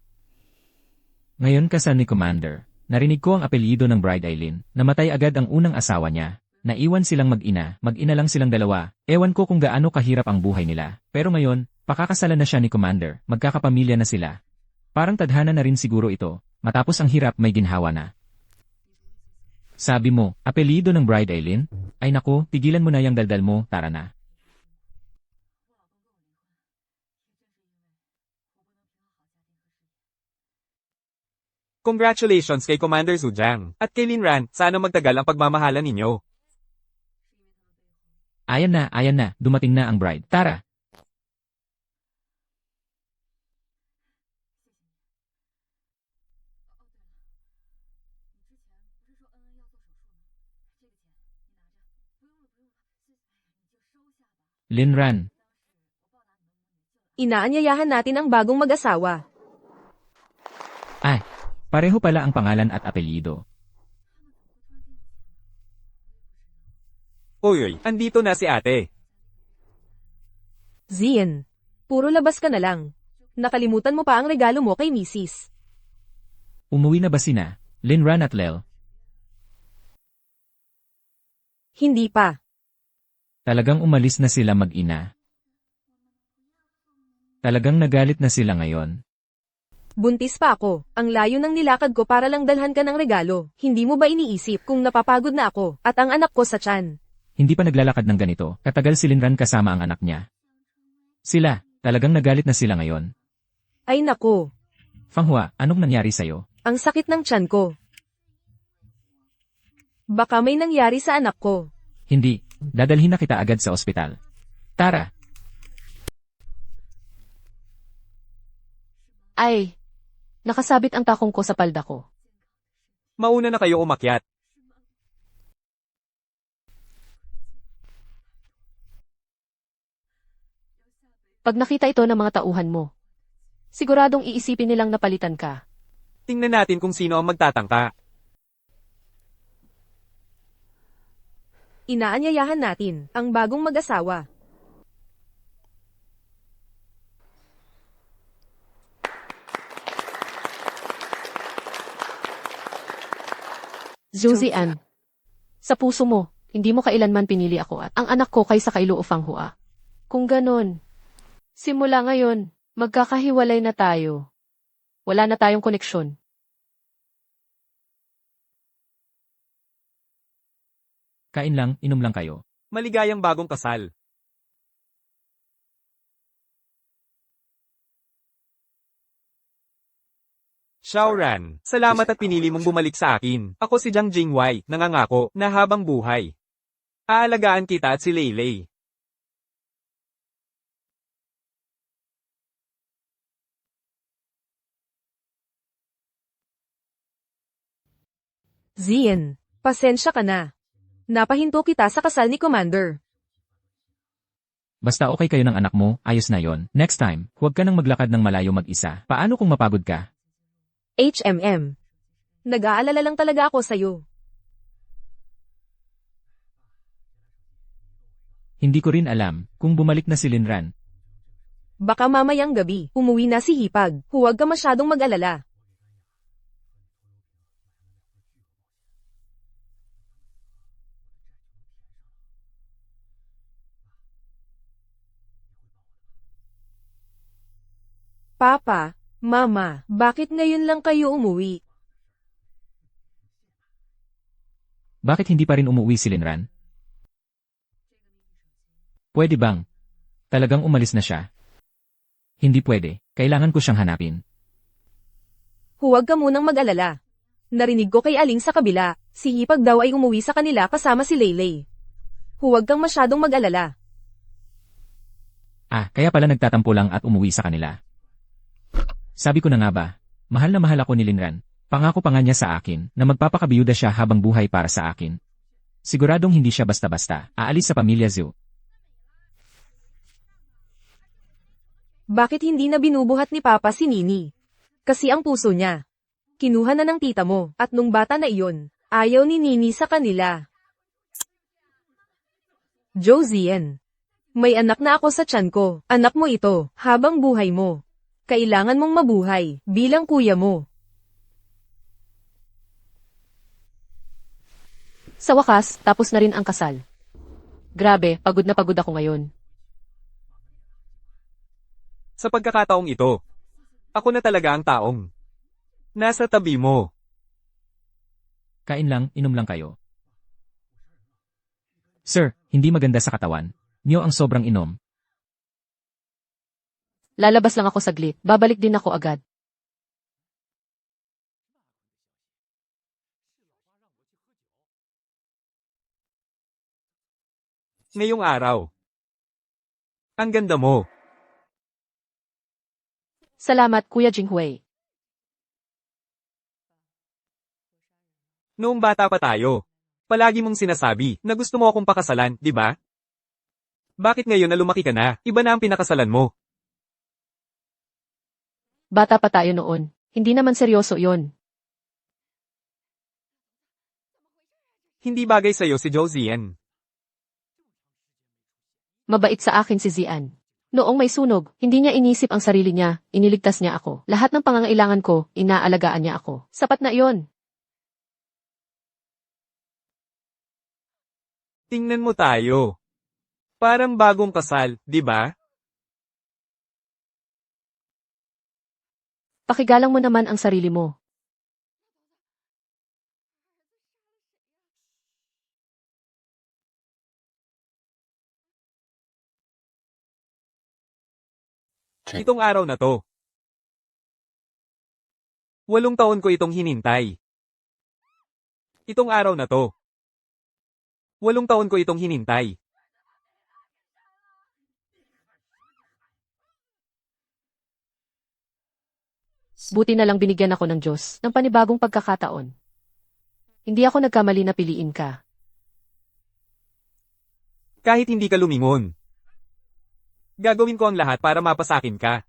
Ngayon kasal ni Commander. Narinig ko ang apelyido ng bride Eileen. Namatay agad ang unang asawa niya. Naiwan silang mag-ina lang silang dalawa. Ewan ko kung gaano kahirap ang buhay nila. Pero ngayon, pakakasalan na siya ni Commander, magkakapamilya na sila. Parang tadhana na rin siguro ito, matapos ang hirap may ginhawa na. Sabi mo, apelyido ng bride Eileen? Ay naku, tigilan mo na yung daldal mo, tara na. Congratulations kay Commander Zhujiang. At kay Linran, sana magtagal ang pagmamahalan ninyo. Ayan na, dumating na ang bride. Tara! Linran, Inaanyayahan natin ang bagong mag-asawa. pareho pala ang pangalan at apelyido. Uy, andito na si ate. Zian, puro labas ka na lang. Nakalimutan mo pa ang regalo mo kay Mrs. Umuwi na ba sina Linran at Lel? Hindi pa. Talagang umalis na sila mag-ina. Talagang nagalit na sila ngayon. Buntis pa ako. Ang layo ng nilakad ko para lang dalhan ka ng regalo. Hindi mo ba iniisip kung napapagod na ako at ang anak ko sa tiyan? Hindi pa naglalakad ng ganito, katagal si Linran kasama ang anak niya. Sila, talagang nagalit na sila ngayon. Ay nako, Fanghua, anong nangyari sa'yo? ang sakit ng tiyan ko. Baka may nangyari sa anak ko. Hindi, dadalhin na kita agad sa ospital. Tara! Ay, nakasabit ang takong ko sa palda ko. Mauna na kayo umakyat. Pag nakita ito ng mga tauhan mo, siguradong iisipin nilang napalitan ka. Tingnan natin kung sino ang magtatangka. Inaanyayahan natin ang bagong mag-asawa. Zhuzian, sa puso mo, hindi mo kailanman pinili ako at ang anak ko kaysa kay Luo Fanghua. Kung ganon, simula ngayon, magkakahiwalay na tayo. Wala na tayong koneksyon. Kain lang, inom lang kayo. Maligayang bagong kasal. Xiaoran, salamat at pinili mong bumalik sa akin. Ako si Jiang Jingwei, nangangako na habang buhay. Aalagaan kita at si Leylay. Zian, pasensya ka na. Napahinto kita sa kasal ni Commander. Basta okay kayo ng anak mo, ayos na yon. Next time, huwag ka nang maglakad ng malayo mag-isa. Paano kung mapagod ka? HMM. Nag-aalala lang talaga ako sa'yo. Hindi ko rin alam kung bumalik na si Linran. Baka mamayang gabi, umuwi na si Hipag. Huwag ka masyadong mag-alala. Papa, Mama, bakit ngayon lang kayo umuwi? Bakit hindi pa rin umuwi si Linran? Pwede bang? Talagang umalis na siya? Hindi pwede, kailangan ko siyang hanapin. Huwag ka munang mag-alala. Narinig ko kay Aling sa kabila, si Hipag daw ay umuwi sa kanila kasama si Leylay. Huwag kang masyadong mag-alala. Ah, kaya pala nagtatampo lang at umuwi sa kanila. Sabi ko na nga ba, mahal na mahal ako ni Linran. Pangako pa nga niya sa akin na magpapakabiyuda siya habang buhay para sa akin. Siguradong hindi siya basta-basta aalis sa pamilya Zhu. Bakit hindi na binubuhat ni Papa si Nini? Kasi ang puso niya. Kinuha na ng tita mo, at nung bata na iyon, ayaw ni Nini sa kanila. Josian. May anak na ako sa tiyan ko, anak mo ito, habang buhay mo. Kailangan mong mabuhay, bilang kuya mo. Sa wakas, tapos na rin ang kasal. Grabe, pagod na pagod ako ngayon. Sa pagkakataong ito, ako na talaga ang taong nasa tabi mo. Kain lang, inom lang kayo. Sir, hindi maganda sa katawan. Niyo ang sobrang inom. Lalabas lang ako saglit, babalik din ako agad. Ngayong araw. Ang ganda mo. Salamat, Kuya Jinghui. Noong bata pa tayo, palagi mong sinasabi na gusto mo akong pakasalan, di ba? Bakit ngayon na lumaki ka na, iba na ang pinakasalan mo? Bata pa tayo noon. Hindi naman seryoso yon. Hindi bagay sa'yo si Josian. Mabait sa akin si Zian. Noong may sunog, hindi niya inisip ang sarili niya, iniligtas niya ako. Lahat ng pangangailangan ko, inaalagaan niya ako. Sapat na iyon. Tingnan mo tayo. Parang bagong kasal, di ba? Pakigalang mo naman ang sarili mo. Itong araw na to. 8 taon ko itong hinintay. Itong araw na to. 8 taon ko itong hinintay. Buti na lang binigyan ako ng Diyos ng panibagong pagkakataon. Hindi ako nagkamali na piliin ka. Kahit hindi ka lumingon. Gagawin ko ang lahat para mapasakin ka.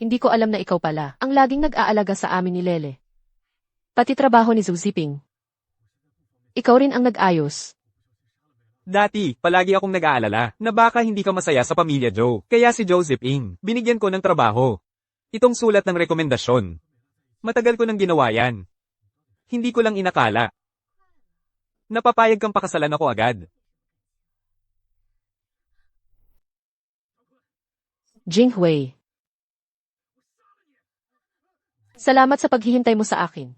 Hindi ko alam na ikaw pala ang laging nag-aalaga sa amin ni Lele. Pati trabaho ni Zhu Ziping. Ikaw rin ang nag-ayos. Dati, palagi akong nag-aalala na baka hindi ka masaya sa pamilya Joe. Kaya si Joseph Ng, binigyan ko ng trabaho. Itong sulat ng rekomendasyon. Matagal ko nang ginawa yan. Hindi ko lang inakala. Napapayag kang pakasalan ako agad. Jinghui. Salamat sa paghihintay mo sa akin.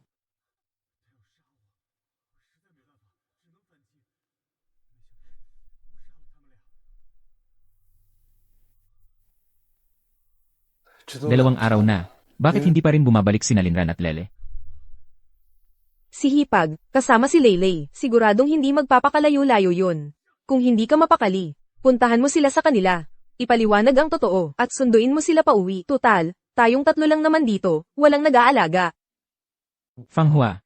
Dalawang araw na. Bakit hindi pa rin bumabalik si Linran at Lele? Si Hipag, kasama si Leylay, siguradong hindi magpapakalayo-layo yun. Kung hindi ka mapakali, puntahan mo sila sa kanila. Ipaliwanag ang totoo, at sunduin mo sila pauwi. Tutal, tayong 3 lang naman dito, walang nag-aalaga. Fanghua,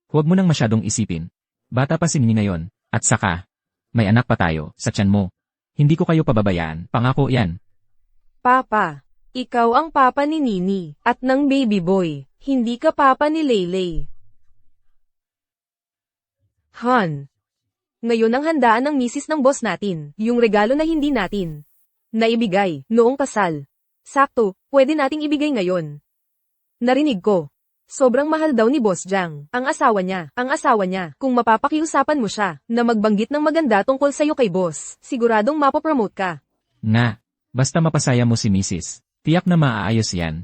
huwag mo nang masyadong isipin. Bata pa si Nini ngayon, at saka, may anak pa tayo, sa tiyan mo. Hindi ko kayo pababayaan, pangako yan. Papa, ikaw ang papa ni Nini, at ng baby boy, hindi ka papa ni Leylay. Han. Ngayon ang handaan ng misis ng boss natin, yung regalo na hindi natin naibigay noong kasal. Sakto, pwede nating ibigay ngayon. Narinig ko. Sobrang mahal daw ni Boss Jiang, ang asawa niya. Kung mapapakiusapan mo siya, na magbanggit ng maganda tungkol sa'yo kay boss, siguradong mapopromote ka. Nga, basta mapasaya mo si Mrs. Tiyak na maaayos yan.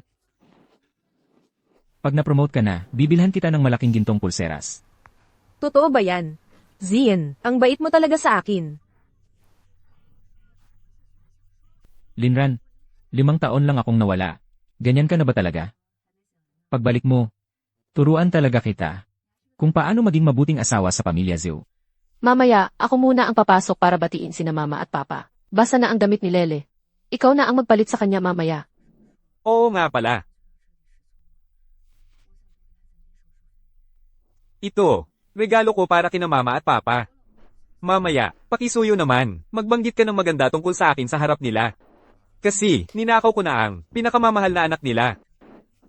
Pag na-promote ka na, bibilhan kita ng malaking gintong pulseras. Totoo ba yan? Zian, ang bait mo talaga sa akin. Linran, 5 taon lang akong nawala. Ganyan ka na ba talaga? Pagbalik mo, turuan talaga kita kung paano maging mabuting asawa sa pamilya Zhou. Mamaya, ako muna ang papasok para batiin sina mama at papa. Basa na ang damit ni Lele. Ikaw na ang magpalit sa kanya mamaya. Oo nga pala. Ito, regalo ko para kina mama at papa. Mamaya, pakisuyo naman, magbanggit ka ng maganda tungkol sa akin sa harap nila. Kasi, ninakaw ko na ang pinakamamahal na anak nila.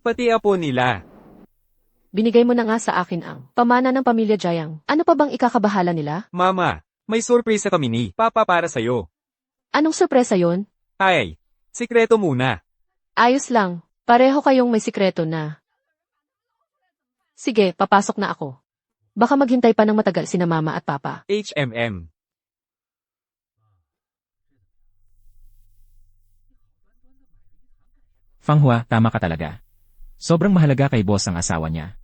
Pati apo nila. Binigay mo na nga sa akin ang pamana ng pamilya Jiang. Ano pa bang ikakabahala nila? Mama, may surprise kami ni Papa para sa'yo. Anong sorpresa yon? Ay, sikreto muna. Ayos lang. Pareho kayong may sikreto na. Sige, papasok na ako. Baka maghintay pa ng matagal sina mama at papa. HMM. Fanghua, tama ka talaga. Sobrang mahalaga kay boss ang asawa niya.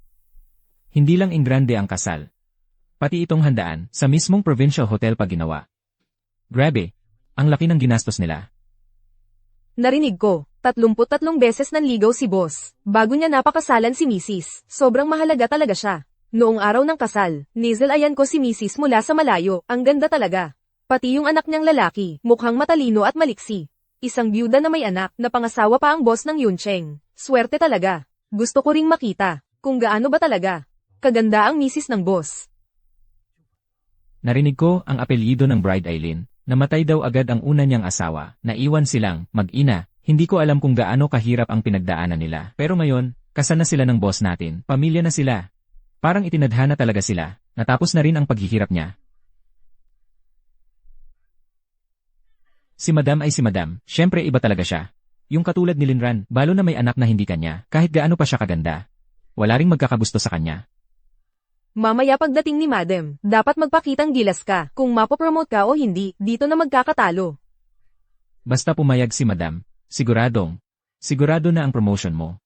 Hindi lang ingrande ang kasal. Pati itong handaan, sa mismong provincial hotel pa ginawa. Grabe, ang laki ng ginastos nila. Narinig ko, 33 beses nanligaw si boss, bago niya napakasalan si Mrs. Sobrang mahalaga talaga siya. Noong araw ng kasal, nizelayan ko si Mrs. mula sa malayo, ang ganda talaga. Pati yung anak niyang lalaki, mukhang matalino at maliksi. Isang byuda na may anak, na pangasawa pa ang boss ng Yuncheng. Swerte talaga. Gusto ko ring makita, kung gaano ba talaga kaganda ang misis ng boss. Narinig ko ang apelyido ng bride Aileen. Namatay daw agad ang una niyang asawa, naiwan silang mag-ina. Hindi ko alam kung gaano kahirap ang pinagdaanan nila. Pero ngayon, kasal na sila ng boss natin, pamilya na sila. Parang itinadhana talaga sila, natapos na rin ang paghihirap niya. Si Madam ay si Madam, syempre iba talaga siya. Yung katulad ni Linran, balo na may anak na hindi kanya, kahit gaano pa siya kaganda. Wala ring magkakagusto sa kanya. Mamaya pagdating ni Madam, dapat magpakitang gilas ka, kung mapopromote ka o hindi, dito na magkakatalo. Basta pumayag si Madam, sigurado na ang promotion mo.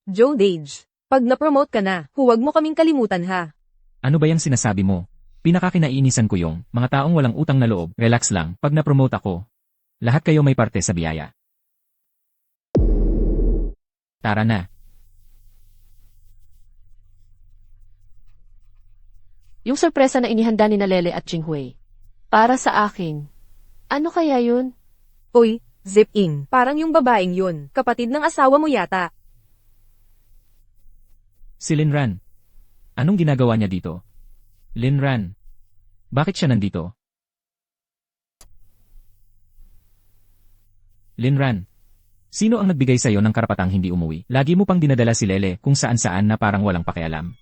Joe Dage, pag na-promote ka na, huwag mo kaming kalimutan ha. Ano ba yung sinasabi mo? Pinakakinainisan ko yung mga taong walang utang na loob, relax lang, pag na-promote ako. Lahat kayo may parte sa biyaya. Tara na. Yung sorpresa na inihanda ni Lele at Jinghui. Para sa akin. Ano kaya yun? Uy, Zip-ing, parang yung babaeng yun, kapatid ng asawa mo yata. Si Linran. Anong ginagawa niya dito? Linran. Bakit siya nandito? Linran. Sino ang nagbigay sa'yo ng karapatang hindi umuwi? Lagi mo pang dinadala si Lele kung saan-saan na parang walang pakialam.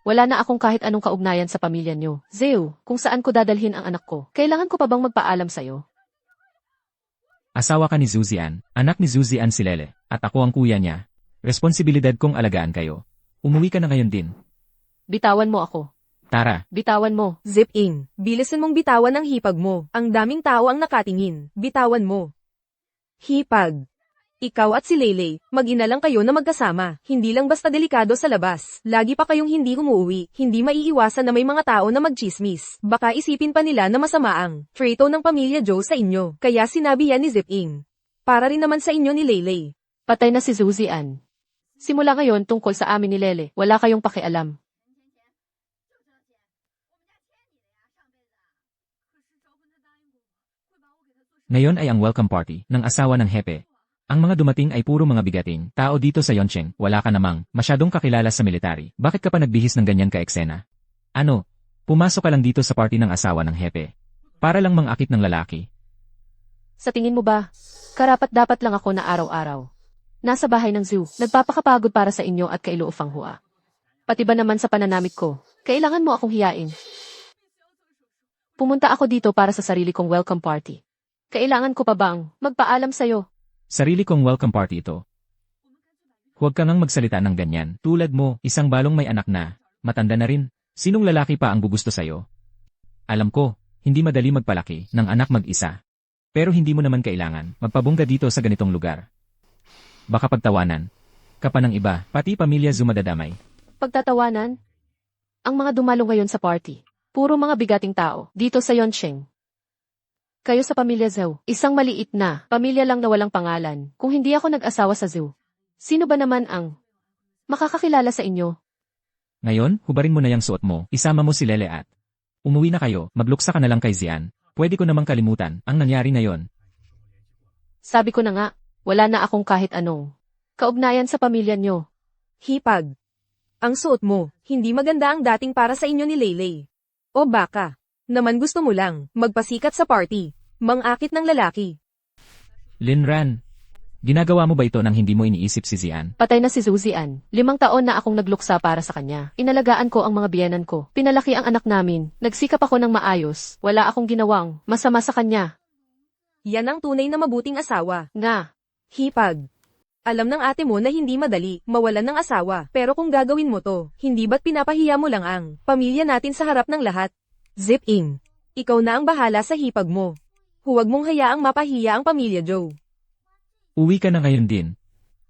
Wala na akong kahit anong kaugnayan sa pamilya niyo. Zeo, kung saan ko dadalhin ang anak ko, kailangan ko pa bang magpaalam sa'yo? Asawa ka ni Zuzian, anak ni Zuzian si Lele, at ako ang kuya niya. Responsibilidad kong alagaan kayo. Umuwi ka na ngayon din. Bitawan mo ako. Tara. Bitawan mo. Zip-ing, bilisan mong bitawan ang hipag mo, ang daming tao ang nakatingin, bitawan mo. Hipag. Ikaw at si Lele, mag-ina lang kayo na magkasama, hindi lang basta delikado sa labas. Lagi pa kayong hindi umuwi, hindi maiiwasan na may mga tao na magchismis. Baka isipin pa nila na masama ang traito ng pamilya Joe sa inyo, kaya sinabi yan ni Zip-ing. Para rin naman sa inyo ni Lele. Patay na si Zuzian. Simula ngayon tungkol sa amin ni Lele, wala kayong pakialam. Ngayon ay ang welcome party ng asawa ng hepe. Ang mga dumating ay puro mga bigating tao dito sa Yoncheng, wala ka namang masyadong kakilala sa military. Bakit ka pa nagbihis ng ganyan ka-eksena? Ano? Pumasok ka lang dito sa party ng asawa ng hepe. Para lang mangakit ng lalaki. Sa tingin mo ba, karapat-dapat lang ako na araw-araw? Nasa bahay ng zoo, nagpapakapagod para sa inyo at kay Luo Fanghua. Pati ba naman sa pananamit ko, kailangan mo akong hiyain. Pumunta ako dito para sa sarili kong welcome party. Kailangan ko pa bang magpaalam sa'yo? Sarili kong welcome party ito. Huwag ka ngang magsalita ng ganyan. Tulad mo, isang balong may anak na, matanda na rin. Sinong lalaki pa ang gugusto sa'yo? Alam ko, hindi madali magpalaki ng anak mag-isa. Pero hindi mo naman kailangan magpabungga dito sa ganitong lugar. Baka pagtawanan ka pa ng iba, pati pamilya Zhu madadamay. Pagtatawanan? Ang mga dumalo ngayon sa party. Puro mga bigating tao, dito sa Yoncheng. Kayo sa pamilya Zhou, isang maliit na pamilya lang na walang pangalan. Kung hindi ako nag-asawa sa Zhou, sino ba naman ang makakakilala sa inyo? Ngayon, hubarin mo na yung suot mo, isama mo si Lele at umuwi na kayo, magluksa ka na lang kay Zian. Pwede ko namang kalimutan ang nangyari na yon. Sabi ko na nga, wala na akong kahit anong kaugnayan sa pamilya nyo. Hipag. Ang suot mo, hindi maganda ang dating para sa inyo ni Leylay. O baka, naman gusto mo lang, magpasikat sa party, mangakit ng lalaki. Linran, ginagawa mo ba ito nang hindi mo iniisip si Zian? Patay na si Zhou Zian. 5 taon na akong nagluksa para sa kanya. Inalagaan ko ang mga biyenan ko. Pinalaki ang anak namin. Nagsikap ako ng maayos. Wala akong ginawang masama sa kanya. Yan ang tunay na mabuting asawa. Nga, Hipag. Alam ng ate mo na hindi madali, mawalan ng asawa, pero kung gagawin mo to, hindi ba't pinapahiya mo lang ang pamilya natin sa harap ng lahat? Zip-in. Ikaw na ang bahala sa hipag mo. Huwag mong hayaang mapahiya ang pamilya Joe. Uwi ka na ngayon din.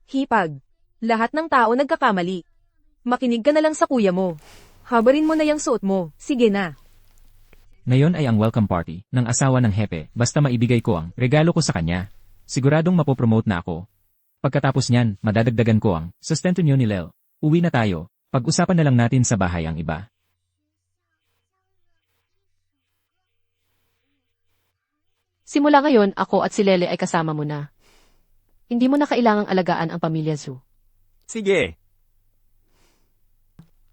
Hipag. Lahat ng tao nagkakamali. Makinig ka na lang sa kuya mo. Habarin mo na yung suot mo, sige na. Ngayon ay ang welcome party ng asawa ng hepe, basta maibigay ko ang regalo ko sa kanya. Siguradong mapopromote na ako. Pagkatapos niyan, madadagdagan ko ang sustento niyo ni Lel. Uwi na tayo. Pag-usapan na lang natin sa bahay ang iba. simula ngayon ako at si Lele ay kasama mo na. Hindi mo na kailangang alagaan ang pamilya Zhou. Sige.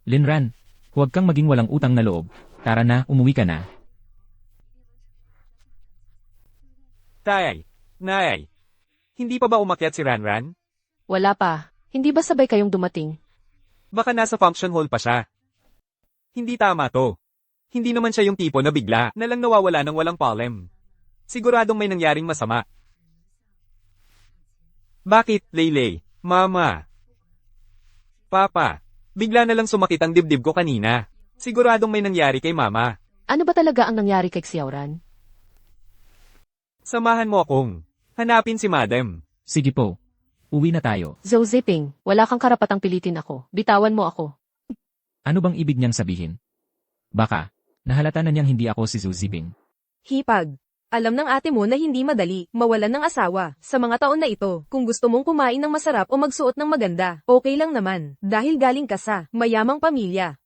Linran, huwag kang maging walang utang na loob. Tara na, umuwi ka na. Tay. Nay. Hindi pa ba umakyat si Ranran? Wala pa. Hindi ba sabay kayong dumating? Baka nasa function hall pa siya. Hindi tama to. Hindi naman siya yung tipo na bigla na lang nawawala ng walang palem. Siguradong may nangyaring masama. Bakit, Leylay? Mama? Papa? Bigla na lang sumakit ang dibdib ko kanina. Siguradong may nangyari kay Mama. Ano ba talaga ang nangyari kay Xiaoran? Samahan mo akong hanapin si Madam. Sige po. Uwi na tayo. Zhou Ziping, wala kang karapatang pilitin ako. Bitawan mo ako. Ano bang ibig niyang sabihin? Baka, nahalata na niyang hindi ako si Zhu Ziping. Hipag. Alam ng ate mo na hindi madali, mawalan ng asawa. Sa mga taon na ito, kung gusto mong kumain ng masarap o magsuot ng maganda, okay lang naman, dahil galing ka sa mayamang pamilya.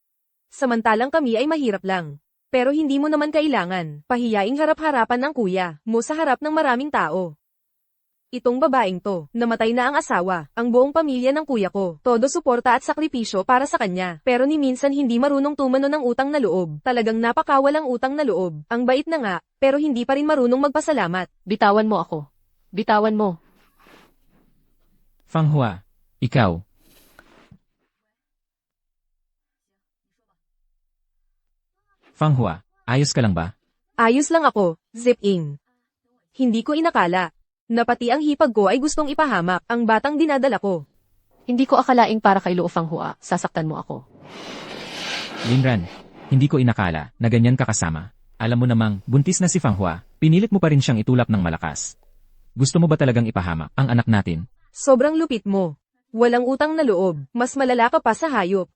Samantalang kami ay mahirap lang. Pero hindi mo naman kailangan, pahiyaing harap-harapan ng kuya mo sa harap ng maraming tao. Itong babaeng to, namatay na ang asawa, ang buong pamilya ng kuya ko, todo suporta at sakripisyo para sa kanya, pero ni minsan hindi marunong tumano ng utang na loob, talagang napakawalang utang na loob, ang bait na nga, pero hindi pa rin marunong magpasalamat. Bitawan mo ako. Bitawan mo. Fanghua, ikaw. Fanghua, ayos ka lang ba? Ayos lang ako, zip-in. Hindi ko inakala na pati ang hipag ko ay gustong ipahamak ang batang dinadala ko. Hindi ko akalaing para kay Luo Fanghua, sasaktan mo ako. Linran, hindi ko inakala na ganyan ka kasama. Alam mo namang, buntis na si Fanghua, pinilit mo pa rin siyang itulak ng malakas. Gusto mo ba talagang ipahamak ang anak natin? Sobrang lupit mo. Walang utang na loob, mas malala ka pa sa hayop.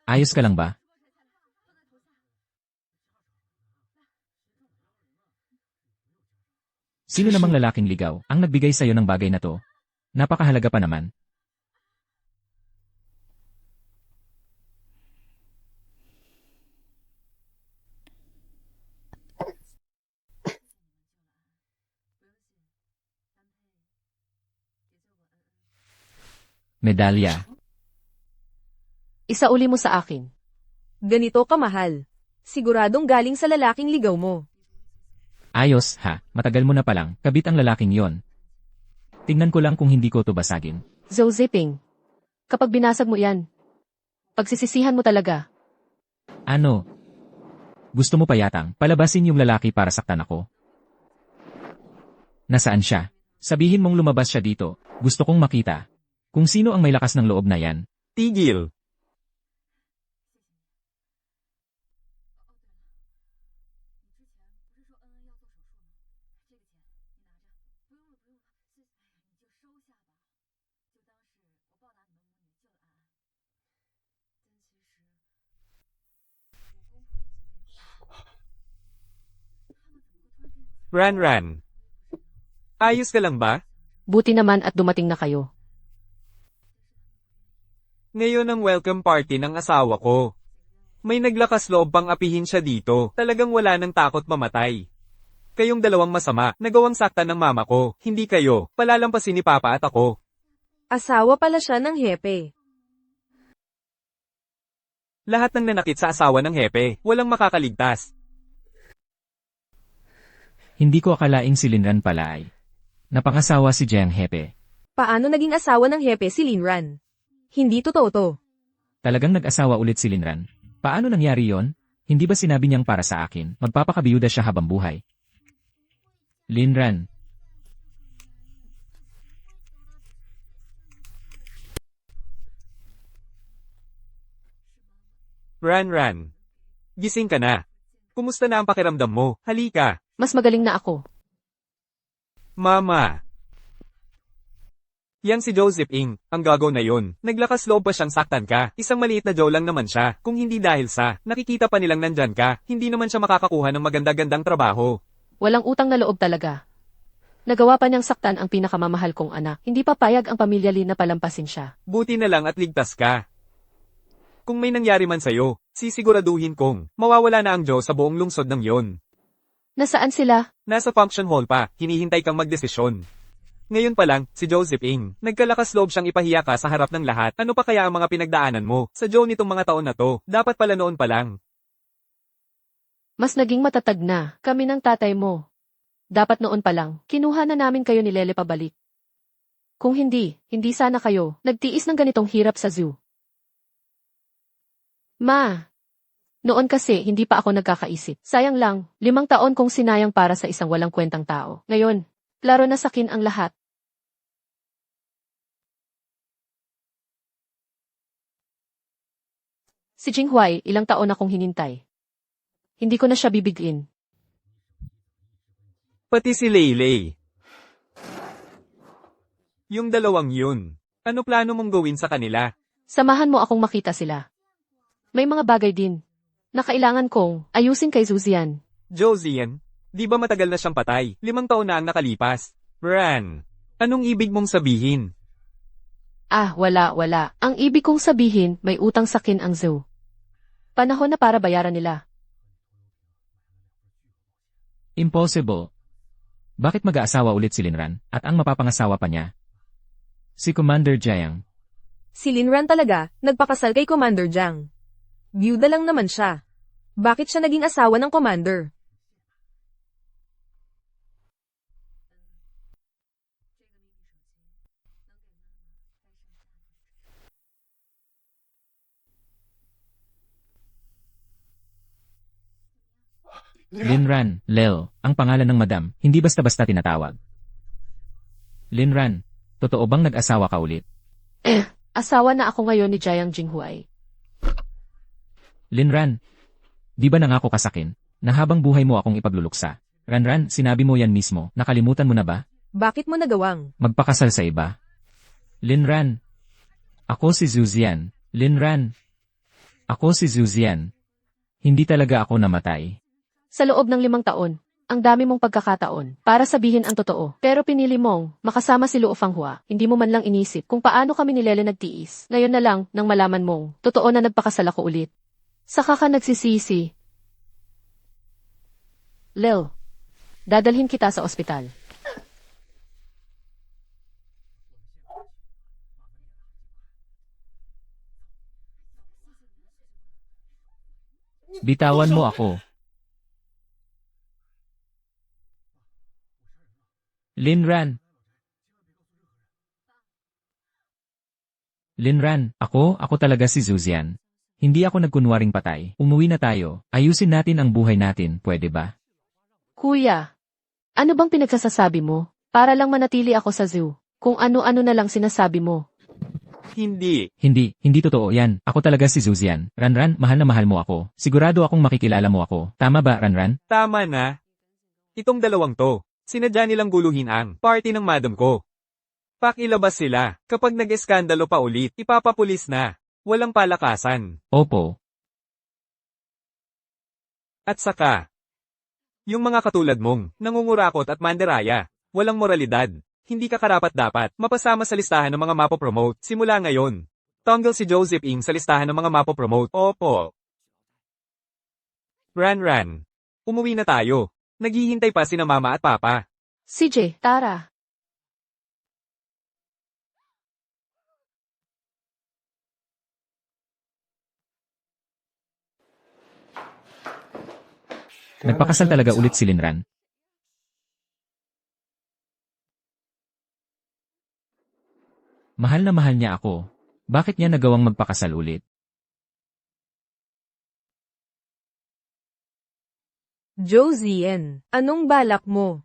Ayos ka lang ba? Sino namang lalaking ligaw ang nagbigay sa'yo ng bagay na to? Napakahalaga pa naman. Medalya. Isauli mo sa akin. Ganito kamahal. Siguradong galing sa lalaking ligaw mo. Ayos, ha? Matagal mo na palang, kabit ang lalaking yon. Tingnan ko lang kung hindi ko to basagin. Zhou Ziping. Kapag binasag mo yan, pagsisisihan mo talaga. Ano? Gusto mo pa yatang palabasin yung lalaki para saktan ako? Nasaan siya? Sabihin mong lumabas siya dito. Gusto kong makita. Kung sino ang may lakas ng loob na yan. Tigil. Ran. Ayos ka lang ba? Buti naman at dumating na kayo. Ngayon ang welcome party ng asawa ko. May naglakas loob pang apihin siya dito. Talagang wala nang takot mamatay. Kayong dalawang masama, nagawang saktan ng mama ko. Hindi kayo. Palalampasin ni Papa at ako. Asawa pala siya ng hepe. Lahat ng nanakit sa asawa ng hepe, walang makakaligtas. Hindi ko akalaing si Linran pala ay. Napangasawa si Jiang Hepe. Paano naging asawa ng hepe si Linran? Hindi totoo to. Talagang nag-asawa ulit si Linran. Paano nangyari yon? Hindi ba sinabi niyang para sa akin, magpapakabiyuda siya habang buhay? Linran. Ran. Gising ka na. Kumusta na ang pakiramdam mo? Halika. Mas magaling na ako. Mama. Yan si Joseph Ng, ang gago na yun. Naglakas loob pa siyang saktan ka. Isang maliit na Joe lang naman siya. Kung hindi dahil sa, nakikita pa nilang nandyan ka, hindi naman siya makakakuha ng maganda-gandang trabaho. Walang utang na loob talaga. Nagawa pa niyang saktan ang pinakamamahal kong anak. Hindi papayag ang pamilya Lee na palampasin siya. Buti na lang at ligtas ka. Kung may nangyari man sa'yo, sisiguraduhin kong mawawala na ang Joe sa buong lungsod ng yon. Nasaan sila? Nasa function hall pa, hinihintay kang magdesisyon. Ngayon pa lang, si Joseph Ng, nagkalakas loob siyang ipahiya ka sa harap ng lahat. Ano pa kaya ang mga pinagdaanan mo sa Joe nitong mga taon na to? Dapat pala noon pa lang. Mas naging matatag na kami ng tatay mo. Dapat noon pa lang, kinuha na namin kayo ni Lele pabalik. Kung hindi sana kayo nagtiis ng ganitong hirap sa zoo. Ma, noon kasi hindi pa ako nagkakaisip. Sayang lang, 5 taon kong sinayang para sa isang walang kwentang tao. Ngayon, klaro na sakin ang lahat. Si Jinghuai, ilang taon akong hinintay. Hindi ko na siya bibigin. Pati si Leylay. Yung dalawang yun. Ano plano mong gawin sa kanila? Samahan mo akong makita sila. May mga bagay din na kailangan kong ayusin kay Zuzian. Josian, di ba matagal na siyang patay? 5 taon na ang nakalipas. Ran, anong ibig mong sabihin? Wala. Ang ibig kong sabihin, may utang sa kin ang zoo. Panahon na para bayaran nila. Impossible. Bakit mag-aasawa ulit si Linran, at ang mapapangasawa pa niya? Si Commander Jiang. Si Linran talaga, nagpakasal kay Commander Jiang. Byuda lang naman siya. Bakit siya naging asawa ng commander? Linran, Lel, ang pangalan ng madam, hindi basta-basta tinatawag. Linran, totoo bang nag-asawa ka ulit? Asawa na ako ngayon ni Jiang Jinghuai. Linran, di ba nangako ka sakin, na habang buhay mo akong ipagluluksa? Ranran, sinabi mo yan mismo, nakalimutan mo na ba? Bakit mo nagawang? Magpakasal sa iba? Linran, ako si Zuzian. Linran, ako si Zuzian. Hindi talaga ako namatay. Sa loob ng 5 taon, ang dami mong pagkakataon para sabihin ang totoo. Pero pinili mong makasama si Luo Fanghua. Hindi mo man lang inisip kung paano kami ni Lele nagtiis. Ngayon na lang, nang malaman mong totoo na nagpakasal ako ulit. Saka ka nagsisisi. Lil, dadalhin kita sa ospital. Bitawan mo ako. Linran. Linran, ako talaga si Zuzian. Hindi ako nagkunwaring patay. Umuwi na tayo. Ayusin natin ang buhay natin, pwede ba? Kuya, ano bang pinagsasasabi mo? Para lang manatili ako sa zoo. Kung ano-ano na lang sinasabi mo. Hindi. Hindi totoo yan. Ako talaga si Zuzian. Ranran, mahal na mahal mo ako. Sigurado akong makikilala mo ako. Tama ba, Ranran? Tama na. Itong dalawang to, sinadya nilang guluhin ang party ng madam ko. Pakilabas sila. Kapag nag-eskandalo pa ulit, ipapapulis na. Walang palakasan. Opo. At saka, Yung mga katulad mong, nangungurakot at manderaya, walang moralidad. Hindi ka karapat-dapat mapasama sa listahan ng mga mapopromote simula ngayon. Tanggal si Joseph Ng sa listahan ng mga mapopromote. Opo. Ran. Umuwi na tayo. Naghihintay pa sina mama at papa. CJ, Tara. Nagpakasal talaga ulit si Linran. Mahal na mahal niya ako. Bakit niya nagawang magpakasal ulit? Josian, anong balak mo?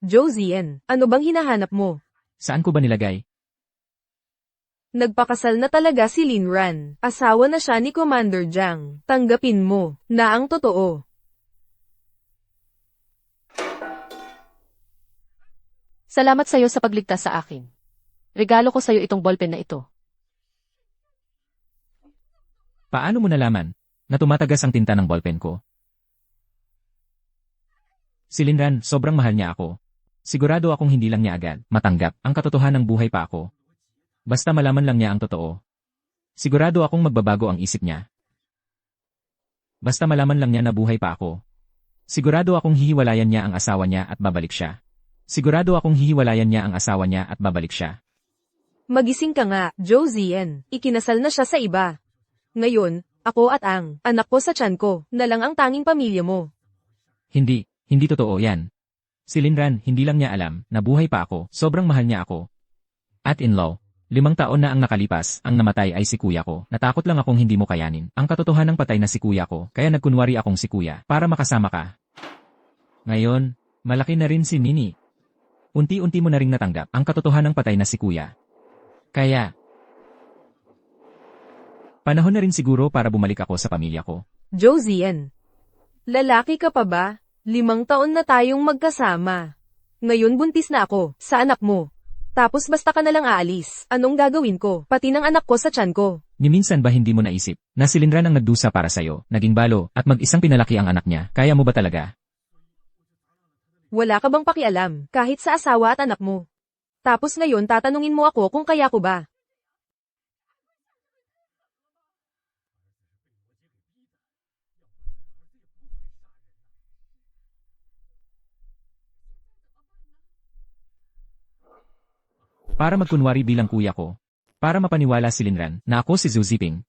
Josian, ano bang hinahanap mo? Saan ko ba nilagay? Nagpakasal na talaga si Linran. Asawa na siya ni Commander Jiang. Tanggapin mo na ang totoo. Salamat sa'yo sa pagligtas sa akin. Regalo ko sa'yo itong ballpen na ito. Paano mo nalaman na tumatagas ang tinta ng ballpen ko? Si Linran, sobrang mahal niya ako. Sigurado akong hindi lang niya agad matanggap ang katotohanan ng buhay pa ako. Basta malaman lang niya ang totoo. Sigurado akong magbabago ang isip niya. Basta malaman lang niya na buhay pa ako. Sigurado akong hihiwalayan niya ang asawa niya at babalik siya. Sigurado akong hihiwalayan niya ang asawa niya at babalik siya. Magising ka nga, Josian. Ikinasal na siya sa iba. Ngayon, ako at ang anak ko sa tiyan ko na lang ang tanging pamilya mo. Hindi totoo yan. Si Linran, hindi lang niya alam na buhay pa ako, sobrang mahal niya ako. At in-law, 5 taon na ang nakalipas, ang namatay ay si kuya ko. Natakot lang akong hindi mo kayanin ang katotohanang patay na si kuya ko, kaya nagkunwari akong si kuya para makasama ka. Ngayon, malaki na rin si Nini. Unti-unti mo na ring natanggap ang katotohanang patay na si kuya. Kaya, panahon na rin siguro para bumalik ako sa pamilya ko. Josian, lalaki ka pa ba? 5 taon na tayong magkasama. Ngayon buntis na ako sa anak mo. Tapos basta ka na lang aalis. Anong gagawin ko? Pati ng anak ko sa tiyan ko. Ni minsan ba hindi mo naisip na si Linran ang nagdusa para sa'yo, naging balo, at mag-isang pinalaki ang anak niya? Kaya mo ba talaga? Wala ka bang pakialam kahit sa asawa at anak mo? Tapos ngayon tatanungin mo ako kung kaya ko ba? Para magkunwari bilang kuya ko. Para mapaniwala si Linran na ako si Zhu Ziping.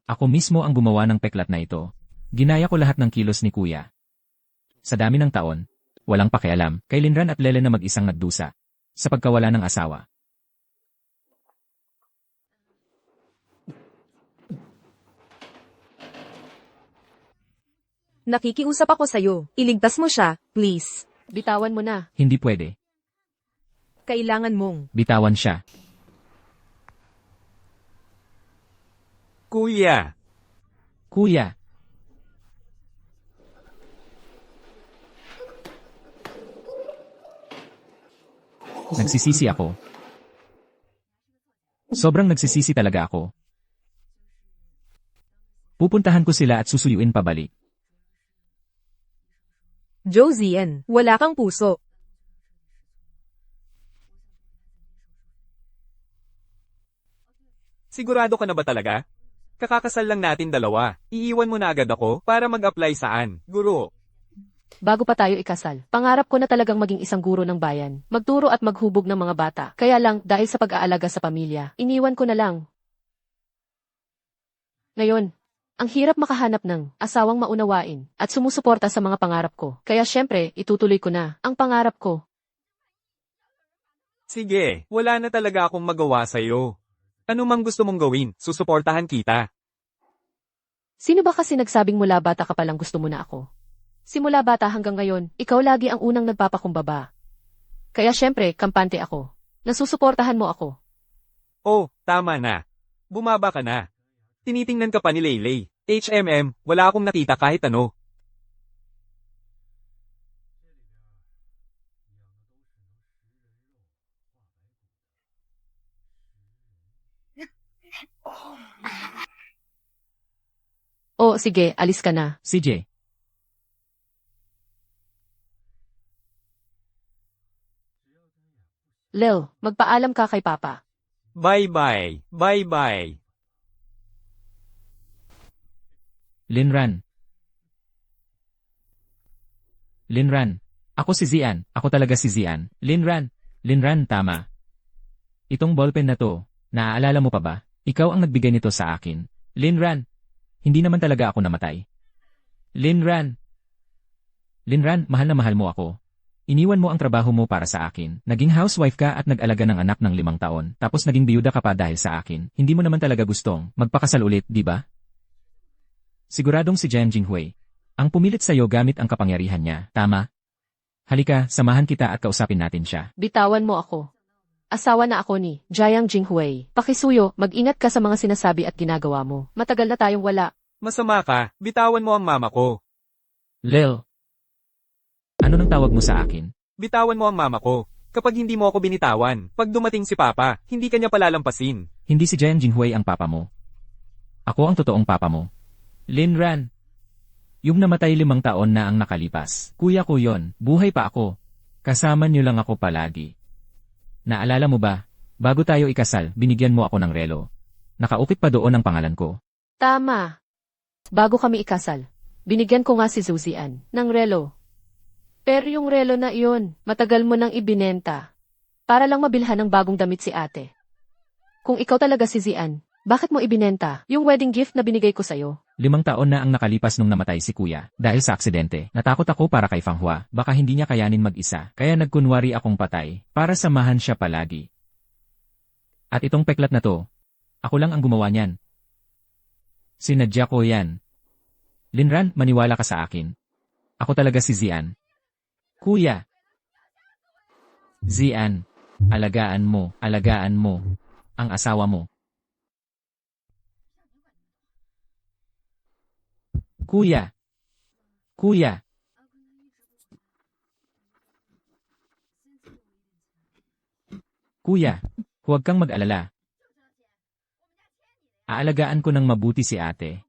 Ako mismo ang gumawa ng peklat na ito. Ginaya ko lahat ng kilos ni kuya. Sa dami ng taon, walang pakialam kay Linran at Lele na mag-isang nagdusa sa pagkawala ng asawa. Nakikiusap ako sa'yo. Iligtas mo siya, please. Bitawan mo na. Hindi pwede. Kailangan mong. Bitawan siya. Kuya. Kuya. Nagsisisi ako. Sobrang nagsisisi talaga ako. Pupuntahan ko sila at susuyuin pabalik. Josian, wala kang puso. Sigurado ka na ba talaga? Kakakasal lang natin dalawa. Iiwan mo na agad ako para mag-apply saan? Guro. Bago pa tayo ikasal, pangarap ko na talagang maging isang guro ng bayan, magturo at maghubog ng mga bata. Kaya lang, dahil sa pag-aalaga sa pamilya, iniwan ko na lang. Ngayon, ang hirap makahanap ng asawang maunawain at sumusuporta sa mga pangarap ko. Kaya syempre, itutuloy ko na ang pangarap ko. Sige, wala na talaga akong magawa sa'yo. Ano mang gusto mong gawin, susuportahan kita. Sino ba kasi nagsabing mula bata ka palang gusto mo na ako? Simula bata hanggang ngayon, ikaw lagi ang unang nagpapakumbaba. Kaya syempre, kampante ako. Nasusuportahan mo ako. Oh, tama na. Bumaba ka na. Tinitingnan ka pa ni Leylay. Wala akong nakita kahit ano. Oo, sige, alis ka na. CJ, Lil, magpaalam ka kay Papa. Bye-bye. Bye-bye. Linran. Linran. Ako si Zian. Ako talaga si Zian. Linran. Linran, tama. Itong ballpen na to, naaalala mo pa ba? Ikaw ang nagbigay nito sa akin. Linran. Hindi naman talaga ako namatay. Linran. Linran, mahal na mahal mo ako. Iniwan mo ang trabaho mo para sa akin. Naging housewife ka at nag-alaga ng anak ng 5 taon. Tapos naging biyuda ka pa dahil sa akin. Hindi mo naman talaga gustong magpakasal ulit, di ba? Siguradong si Jiang Jinghui ang pumilit sa'yo gamit ang kapangyarihan niya, tama? Halika, samahan kita at kausapin natin siya. Bitawan mo ako. Asawa na ako ni Jiang Jinghui. Pakisuyo, mag-ingat ka sa mga sinasabi at ginagawa mo. Matagal na tayong wala. Masama ka, bitawan mo ang mama ko. Lil. Ano nang tawag mo sa akin? Bitawan mo ang mama ko. Kapag hindi mo ako binitawan, pag dumating si Papa, hindi kanya palalampasin. Hindi si Jiang Jinghui ang papa mo. Ako ang totoong papa mo. Linran. Yung namatay 5 taon na ang nakalipas. Kuya ko yon, buhay pa ako. Kasama niyo lang ako palagi. Naalala mo ba? Bago tayo ikasal, binigyan mo ako ng relo. Nakaukit pa doon ang pangalan ko. Tama. Bago kami ikasal, binigyan ko nga si Zuzian ng relo. Pero yung relo na iyon, matagal mo nang ibinenta. Para lang mabilhan ng bagong damit si ate. Kung ikaw talaga si Zian, bakit mo ibinenta yung wedding gift na binigay ko sa'yo? 5 taon na ang nakalipas nung namatay si kuya. Dahil sa aksidente, natakot ako para kay Fanghua. Baka hindi niya kayanin mag-isa. Kaya nagkunwari akong patay, para samahan siya palagi. At itong peklat na to, ako lang ang gumawa niyan. Sinadya ko yan. Linran, maniwala ka sa akin. Ako talaga si Zian. Kuya. Zian, alagaan mo ang asawa mo. Kuya. Kuya. Kuya, huwag kang mag-alala. Aalagaan ko ng mabuti si ate.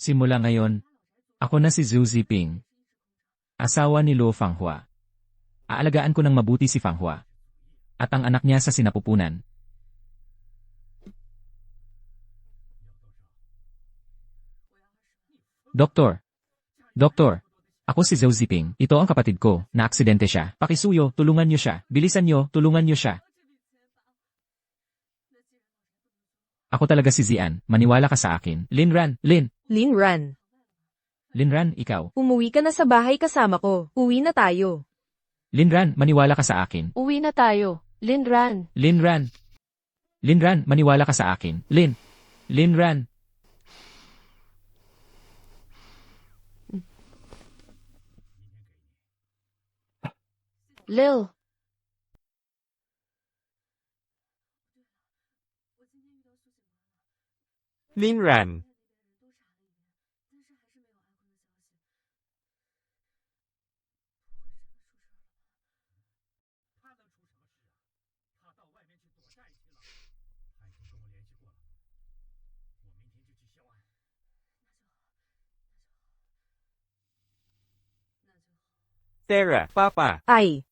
Simula ngayon, ako na si Zhu Ziping, asawa ni Lo Fanghua. Aalagaan ko ng mabuti si Fanghua at ang anak niya sa sinapupunan. Doktor, ako si Zhou Ziping. Ito ang kapatid ko, na aksidente siya. Pakisuyo, tulungan niyo siya. Bilisan niyo, tulungan niyo siya. Ako talaga si Zian, maniwala ka sa akin. Linran, Linran, Linran, ikaw. umuwi ka na sa bahay kasama ko. Uwi na tayo. Linran, maniwala ka sa akin. Uwi na tayo. Linran. Linran, maniwala ka sa akin. Linran. Lil. Linran. Tara, Papa. Ay,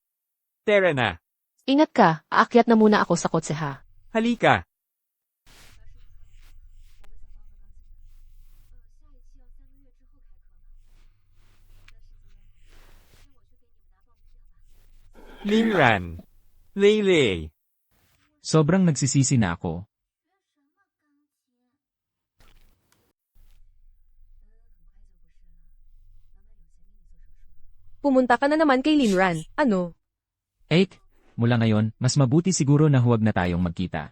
Tara na. Ingat ka, aakyat na muna ako sa kotse ha. Halika. Linran. Leylay. Sobrang nagsisisi na ako. pumunta ka na naman kay Linran. Ano? Eik, mula ngayon, mas mabuti siguro na huwag na tayong magkita.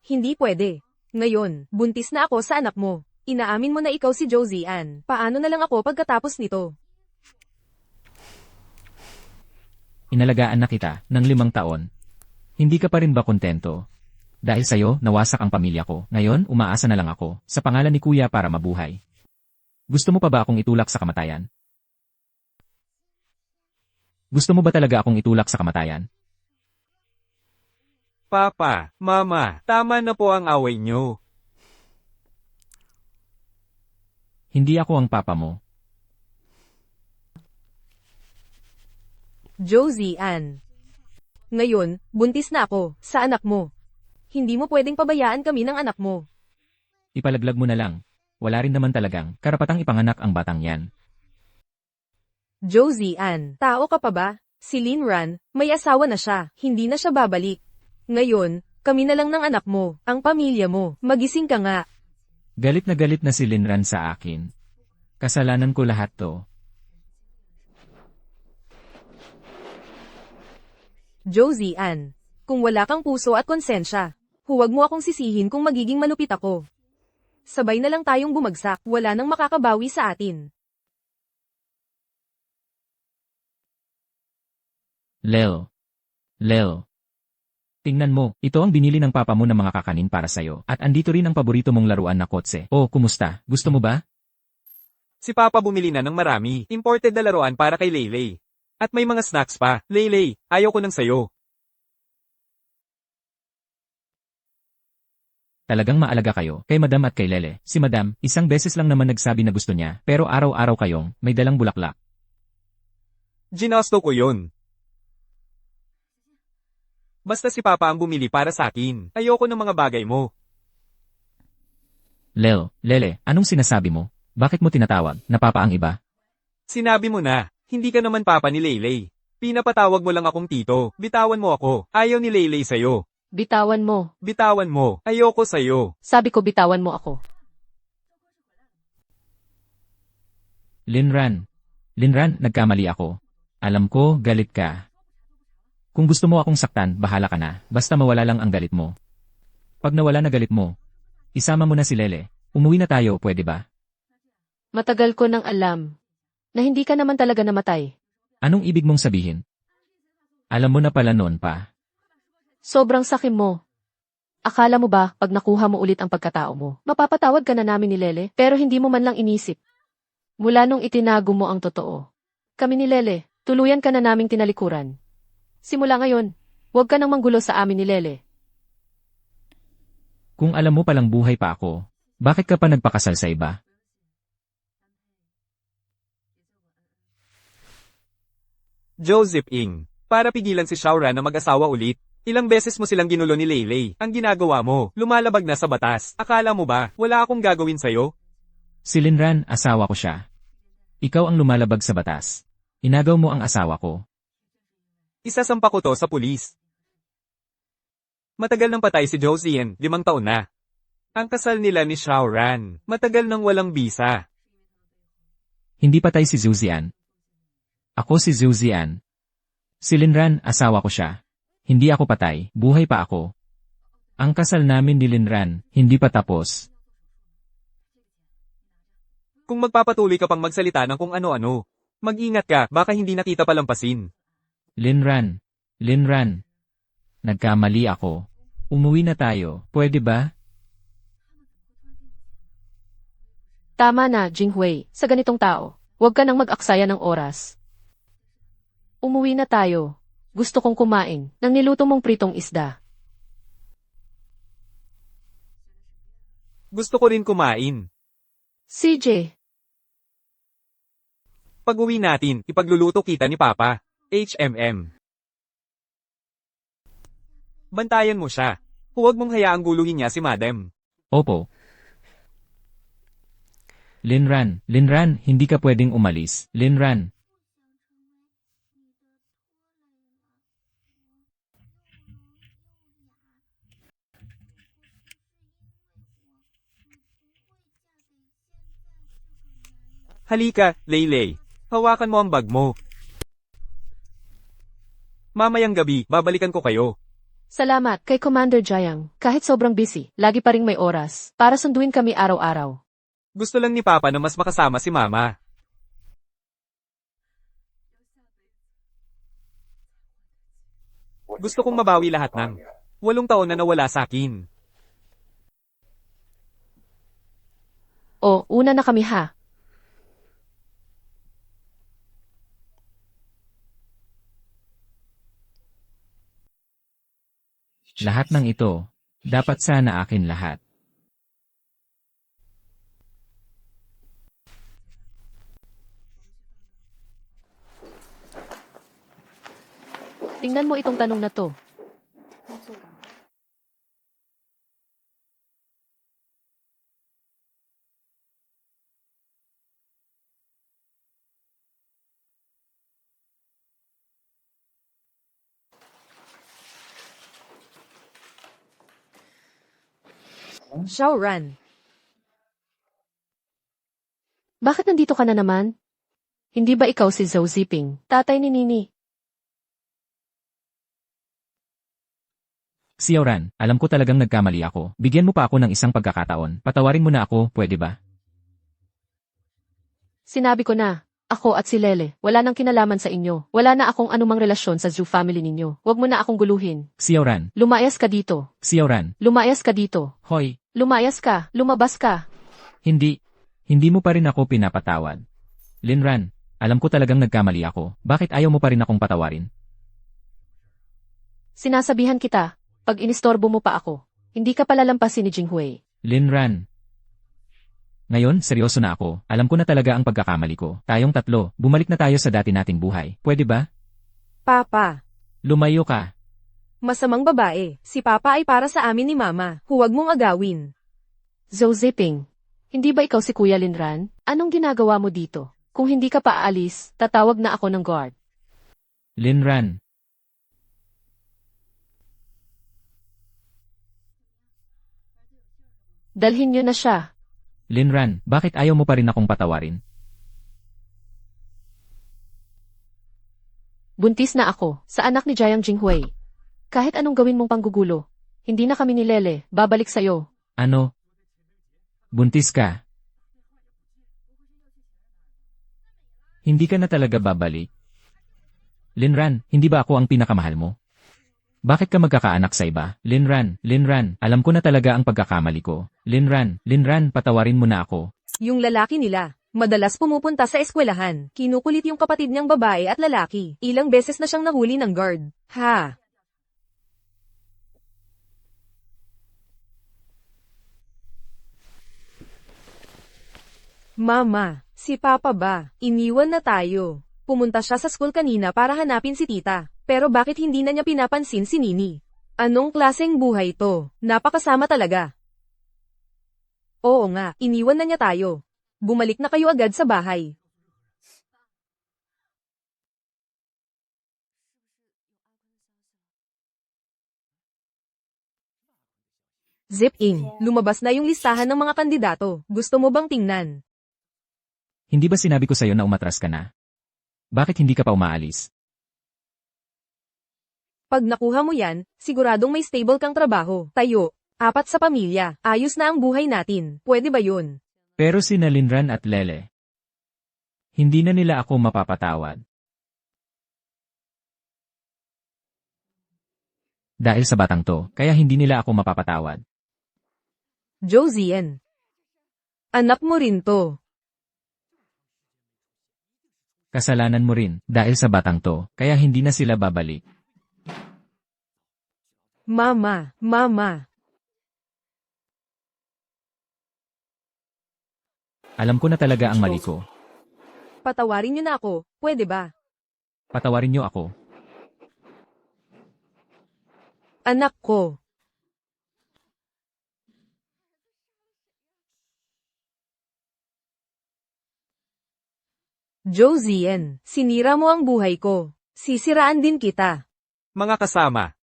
Hindi pwede. Ngayon, buntis na ako sa anak mo. Inaamin mo na ikaw si Josie Ann. Paano na lang ako pagkatapos nito? Inalagaan na kita ng 5 taon. Hindi ka pa rin ba kontento? Dahil sa'yo, nawasak ang pamilya ko. Ngayon, umaasa na lang ako sa pangalan ni Kuya para mabuhay. Gusto mo pa ba akong itulak sa kamatayan? Gusto mo ba talaga akong itulak sa kamatayan? Papa, Mama, tama na po ang away nyo. Hindi ako ang papa mo. Josie Ann. Ngayon, buntis na ako, sa anak mo. Hindi mo pwedeng pabayaan kami ng anak mo. Ipalaglag mo na lang. Wala rin naman talagang karapatang ipanganak ang batang yan. Josie Ann, tao ka pa ba? Si Linran, may asawa na siya, hindi na siya babalik. Ngayon, kami na lang ng anak mo, ang pamilya mo, magising ka nga. Galit na si Linran sa akin. Kasalanan ko lahat to. Josie Ann, kung wala kang puso at konsensya, huwag mo akong sisihin kung magiging malupit ako. Sabay na lang tayong bumagsak, wala nang makakabawi sa atin. Lel. Tingnan mo, ito ang binili ng papa mo ng mga kakanin para sa'yo. At andito rin ang paborito mong laruan na kotse. Oh, kumusta? Gusto mo ba? Si Papa bumili na ng marami, imported na laruan para kay Leylay. At may mga snacks pa. Leylay, ayaw ko nang sayo. Talagang maalaga kayo, kay Madam at kay Lele. Si Madam, isang beses lang naman nagsabi na gusto niya, pero araw-araw kayong may dalang bulaklak. Ginasto ko yun. Basta si Papa ang bumili para sa akin. Ayoko ng mga bagay mo. Lele, anong sinasabi mo? Bakit mo tinatawag na papa ang iba? Sinabi mo na, hindi ka naman Papa ni Leylay. Pinapatawag mo lang akong tito. Bitawan mo ako. Ayaw ni Leylay sa'yo. Bitawan mo. Bitawan mo. Ayoko sa'yo. Sabi ko bitawan mo ako. Linran, nagkamali ako. Alam ko, galit ka. Kung gusto mo akong saktan, bahala ka na. Basta mawala lang ang galit mo. Pag nawala na galit mo, isama mo na si Lele. Umuwi na tayo, pwede ba? Matagal ko nang alam na hindi ka naman talaga namatay. Anong ibig mong sabihin? Alam mo na pala noon pa. Sobrang sakim mo. Akala mo ba, pag nakuha mo ulit ang pagkatao mo, mapapatawad ka na namin ni Lele, pero hindi mo man lang inisip. Mula nung itinago mo ang totoo. Kami ni Lele, tuluyan ka na naming tinalikuran. Simula ngayon, huwag ka nang manggulo sa amin ni Lele. Kung alam mo palang buhay pa ako, bakit ka pa nagpakasal sa iba? Joseph Ng, para pigilan si Shaoran na mag-asawa ulit. Ilang beses mo silang ginulo ni Leylay. Ang ginagawa mo, lumalabag na sa batas. Akala mo ba, wala akong gagawin sa'yo? Si Linran, asawa ko siya. Ikaw ang lumalabag sa batas. Inagaw mo ang asawa ko. Isasampa ko to sa pulis. Matagal nang patay si Josian, 5 taon na. Ang kasal nila ni Shaoran, matagal nang walang bisa. Hindi patay si Zuzian. Ako si Zuzian. Si Linran, asawa ko siya. Hindi ako patay, buhay pa ako. Ang kasal namin ni Linran, hindi pa tapos. Kung magpapatuloy ka pang magsalita ng kung ano-ano, mag-ingat ka, baka hindi na kita palampasin. Linran. Nagkamali ako. Umuwi na tayo, pwede ba? Tama na, Jinghui, sa ganitong tao. Huwag ka nang mag-aksaya ng oras. Umuwi na tayo. Gusto kong kumain ng niluto mong pritong isda. Gusto ko rin kumain. CJ, Pag-uwi natin, ipagluluto kita ni Papa. HMM. Bantayan mo siya. Huwag mong hayaang guluhin niya si Madam. Opo. Linran, hindi ka pwedeng umalis. Linran. Halika, Leylay. Hawakan mo ang bag mo. Mamayang gabi, babalikan ko kayo. salamat kay Commander Jayang. Kahit sobrang busy, lagi pa ring may oras para sunduin kami araw-araw. Gusto lang ni Papa na mas makasama si Mama. Gusto kong mabawi lahat ng 8 taon na nawala sa akin. O, una na kami ha. Lahat ng ito, dapat sana akin lahat. Tingnan mo itong tanong na to. Xiaoran. Bakit nandito ka na naman? Hindi ba ikaw si Zhou Ziping, tatay ni Nini? Xiaoran, alam ko talagang nagkamali ako. Bigyan mo pa ako ng isang pagkakataon. Patawarin mo na ako, pwede ba? Sinabi ko na, ako at si Lele, wala nang kinalaman sa inyo. Wala na akong anumang relasyon sa Zhou family ninyo. Huwag mo na akong guluhin. Xiaoran, Lumayas ka dito. Xiaoran, Lumayas ka dito. hoy, Lumayas ka. Lumabas ka. hindi mo pa rin ako pinapatawad. Linran, alam ko talagang nagkamali ako. Bakit ayaw mo pa rin akong patawarin? Sinasabihan kita, pag inistorbo mo pa ako, hindi ka palalampasin ni Jinghui. Linran. Ngayon, seryoso na ako. Alam ko na talaga ang pagkakamali ko. Tayong tatlo, bumalik na tayo sa dati nating buhay. Pwede ba? Papa. Lumayo ka. Masamang babae. Si Papa ay para sa amin ni Mama. Huwag mong agawin. Zhou Ziping, hindi ba ikaw si Kuya Linran? Anong ginagawa mo dito? Kung hindi ka pa aalis, tatawag na ako ng guard. Linran. Dalhin niyo na siya. Linran, bakit ayaw mo pa rin akong patawarin? Buntis na ako, sa anak ni Jiang Jinghui. Kahit anong gawin mong panggugulo, hindi na kami ni Lele, babalik sa'yo. Ano? Buntis ka? Hindi ka na talaga babalik? Linran, hindi ba ako ang pinakamahal mo? Bakit ka magkakaanak sa iba? Linran, alam ko na talaga ang pagkakamali ko. Linran, patawarin mo na ako. Yung lalaki nila. Madalas pumupunta sa eskwelahan. Kinukulit yung kapatid niyang babae at lalaki. Ilang beses na siyang nahuli ng guard. Ha? Mama, si Papa ba? Iniwan na tayo. Pumunta siya sa school kanina para hanapin si tita. Pero bakit hindi na niya pinapansin si Nini? Anong klaseng buhay to? Napakasama talaga. Oo nga, iniwan na niya tayo. Bumalik na kayo agad sa bahay. Zip-in, lumabas na yung listahan ng mga kandidato. Gusto mo bang tingnan? Hindi ba sinabi ko sa'yo na umatras ka na? Bakit hindi ka pa umaalis? Pag nakuha mo yan, siguradong may stable kang trabaho, tayo, 4 sa pamilya, ayos na ang buhay natin. Pwede ba yun? Pero sina Linran at Lele, hindi na nila ako mapapatawad. Dahil sa batang to, kaya hindi nila ako mapapatawad. Josian. Anak mo rin to. Kasalanan mo rin, dahil sa batang to, kaya hindi na sila babalik. Mama. Alam ko na talaga ang mali ko. Patawarin niyo na ako, pwede ba? Patawarin niyo ako. Anak ko. Josian, sinira mo ang buhay ko. Sisiraan din kita. Mga kasama.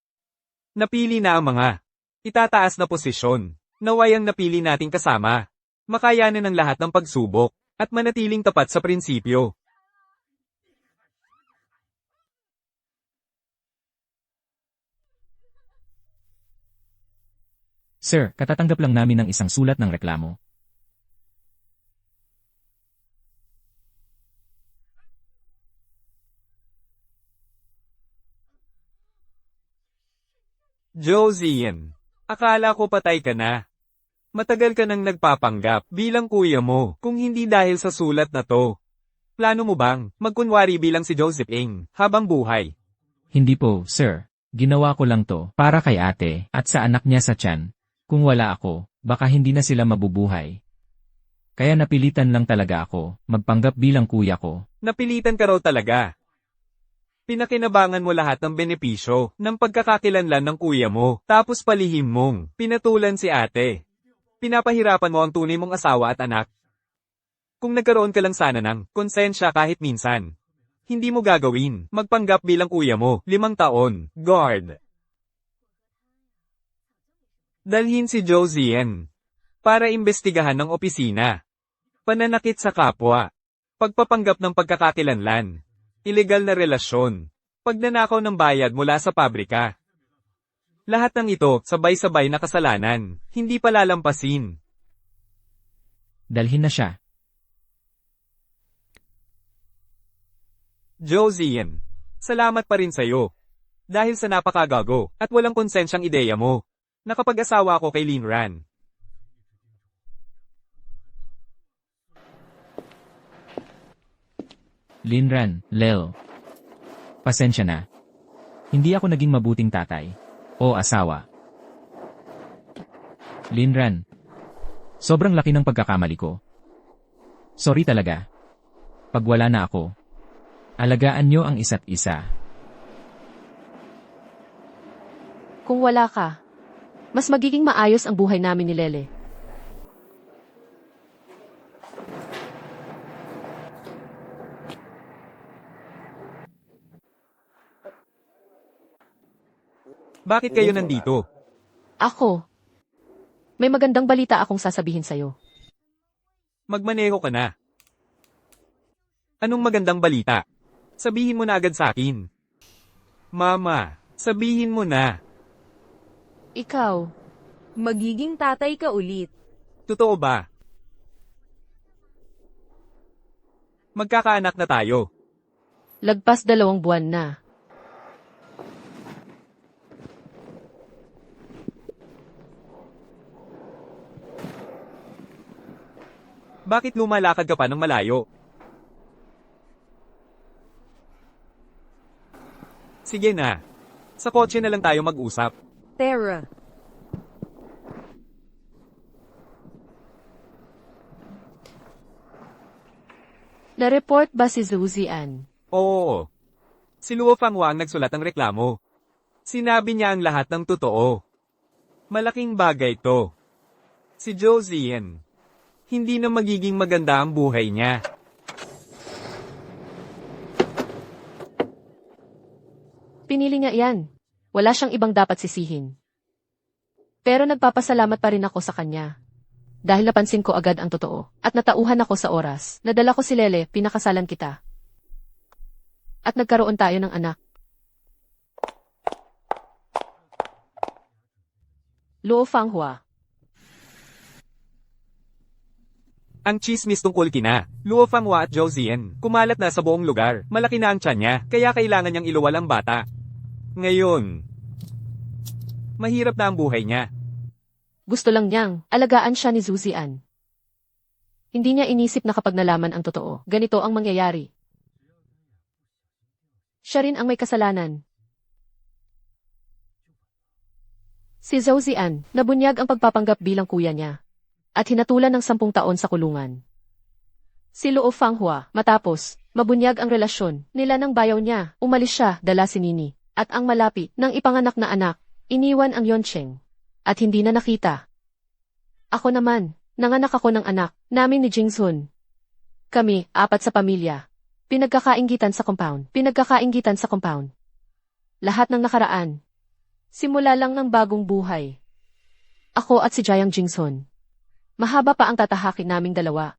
Napili na ang mga itataas na posisyon. Naway ang napili nating kasama. Makayanan ng lahat ng pagsubok, at manatiling tapat sa prinsipyo. Sir, katatanggap lang namin ng isang sulat ng reklamo. Josian, akala ko patay ka na. Matagal ka nang nagpapanggap bilang kuya mo, kung hindi dahil sa sulat na to. Plano mo bang magkunwari bilang si Joseph Ng habang buhay? Hindi po, sir. Ginawa ko lang to para kay ate at sa anak niya sa tiyan. Kung wala ako, baka hindi na sila mabubuhay. Kaya napilitan lang talaga ako, magpanggap bilang kuya ko. Napilitan ka raw talaga. Pinakinabangan mo lahat ng benepisyo ng pagkakakilanlan ng kuya mo, tapos palihim mong pinatulan si ate. Pinapahirapan mo ang tunay mong asawa at anak. Kung nagkaroon ka lang sana ng konsensya kahit minsan, hindi mo gagawin, magpanggap bilang kuya mo, 5 taon, guard. Dalhin si Josian para imbestigahan ng opisina. Pananakit sa kapwa, pagpapanggap ng pagkakakilanlan, ilegal na relasyon, pagnanakaw ng bayad mula sa pabrika. Lahat ng ito, sabay-sabay na kasalanan, hindi palalampasin. Dalhin na siya. Josian, salamat pa rin sa'yo. Dahil sa napakagago, at walang konsensyang ideya mo, nakapag-asawa ako kay Linran. Linran, Lel. Pasensya na. Hindi ako naging mabuting tatay. O asawa. Linran. Sobrang laki ng pagkakamali ko. Sorry talaga. Pag wala na ako, alagaan nyo ang isa't isa. Kung wala ka, mas magiging maayos ang buhay namin ni Lele. Bakit kayo nandito? Ako, may magandang balita akong sasabihin sa'yo. Magmaneho ka na. Anong magandang balita? Sabihin mo na agad sa akin. Mama, sabihin mo na. Ikaw, Magiging tatay ka ulit. Totoo ba? Magkakaanak na tayo. lagpas 2 buwan na. Bakit lumalakad ka pa ng malayo? Sige na. Sa kotse na lang tayo mag-usap. Tara. Na-report ba si Zuzian? Oo. Si Luo Fanghua ang nagsulat ng reklamo. Sinabi niya ang lahat ng totoo. Malaking bagay to. Si Josian. Hindi na magiging maganda ang buhay niya. Pinili niya iyan. Wala siyang ibang dapat sisihin. Pero nagpapasalamat pa rin ako sa kanya. Dahil napansin ko agad ang totoo. At natauhan ako sa oras. Nadala ko si Lele, pinakasalan kita. At nagkaroon tayo ng anak. Luo Fanghua. Ang chismis tungkol kina Luo Fanghua at Josian, kumalat na sa buong lugar. Malaki na ang tiyan niya, kaya kailangan niyang iluwal ang bata. Ngayon, mahirap na ang buhay niya. Gusto lang niyang alagaan siya ni Zuzian. Hindi niya inisip na kapag nalaman ang totoo, ganito ang mangyayari. Siya rin ang may kasalanan. Si Zuzian, nabunyag ang pagpapanggap bilang kuya niya. At hinatulan ng 10 taon sa kulungan. Si Luo Fanghua, matapos, mabunyag ang relasyon nila ng bayaw niya, umalis siya, dala si Nini, at ang malapit ng ipanganak na anak, iniwan ang Yoncheng, at hindi na nakita. Ako naman, nanganak ako ng anak, namin ni Jingsun. Kami, 4 sa pamilya. Pinagkakainggitan sa compound. Lahat ng nakaraan. Simula lang ng bagong buhay. Ako at si Jayang Jingsun. Mahaba pa ang tatahakin naming dalawa.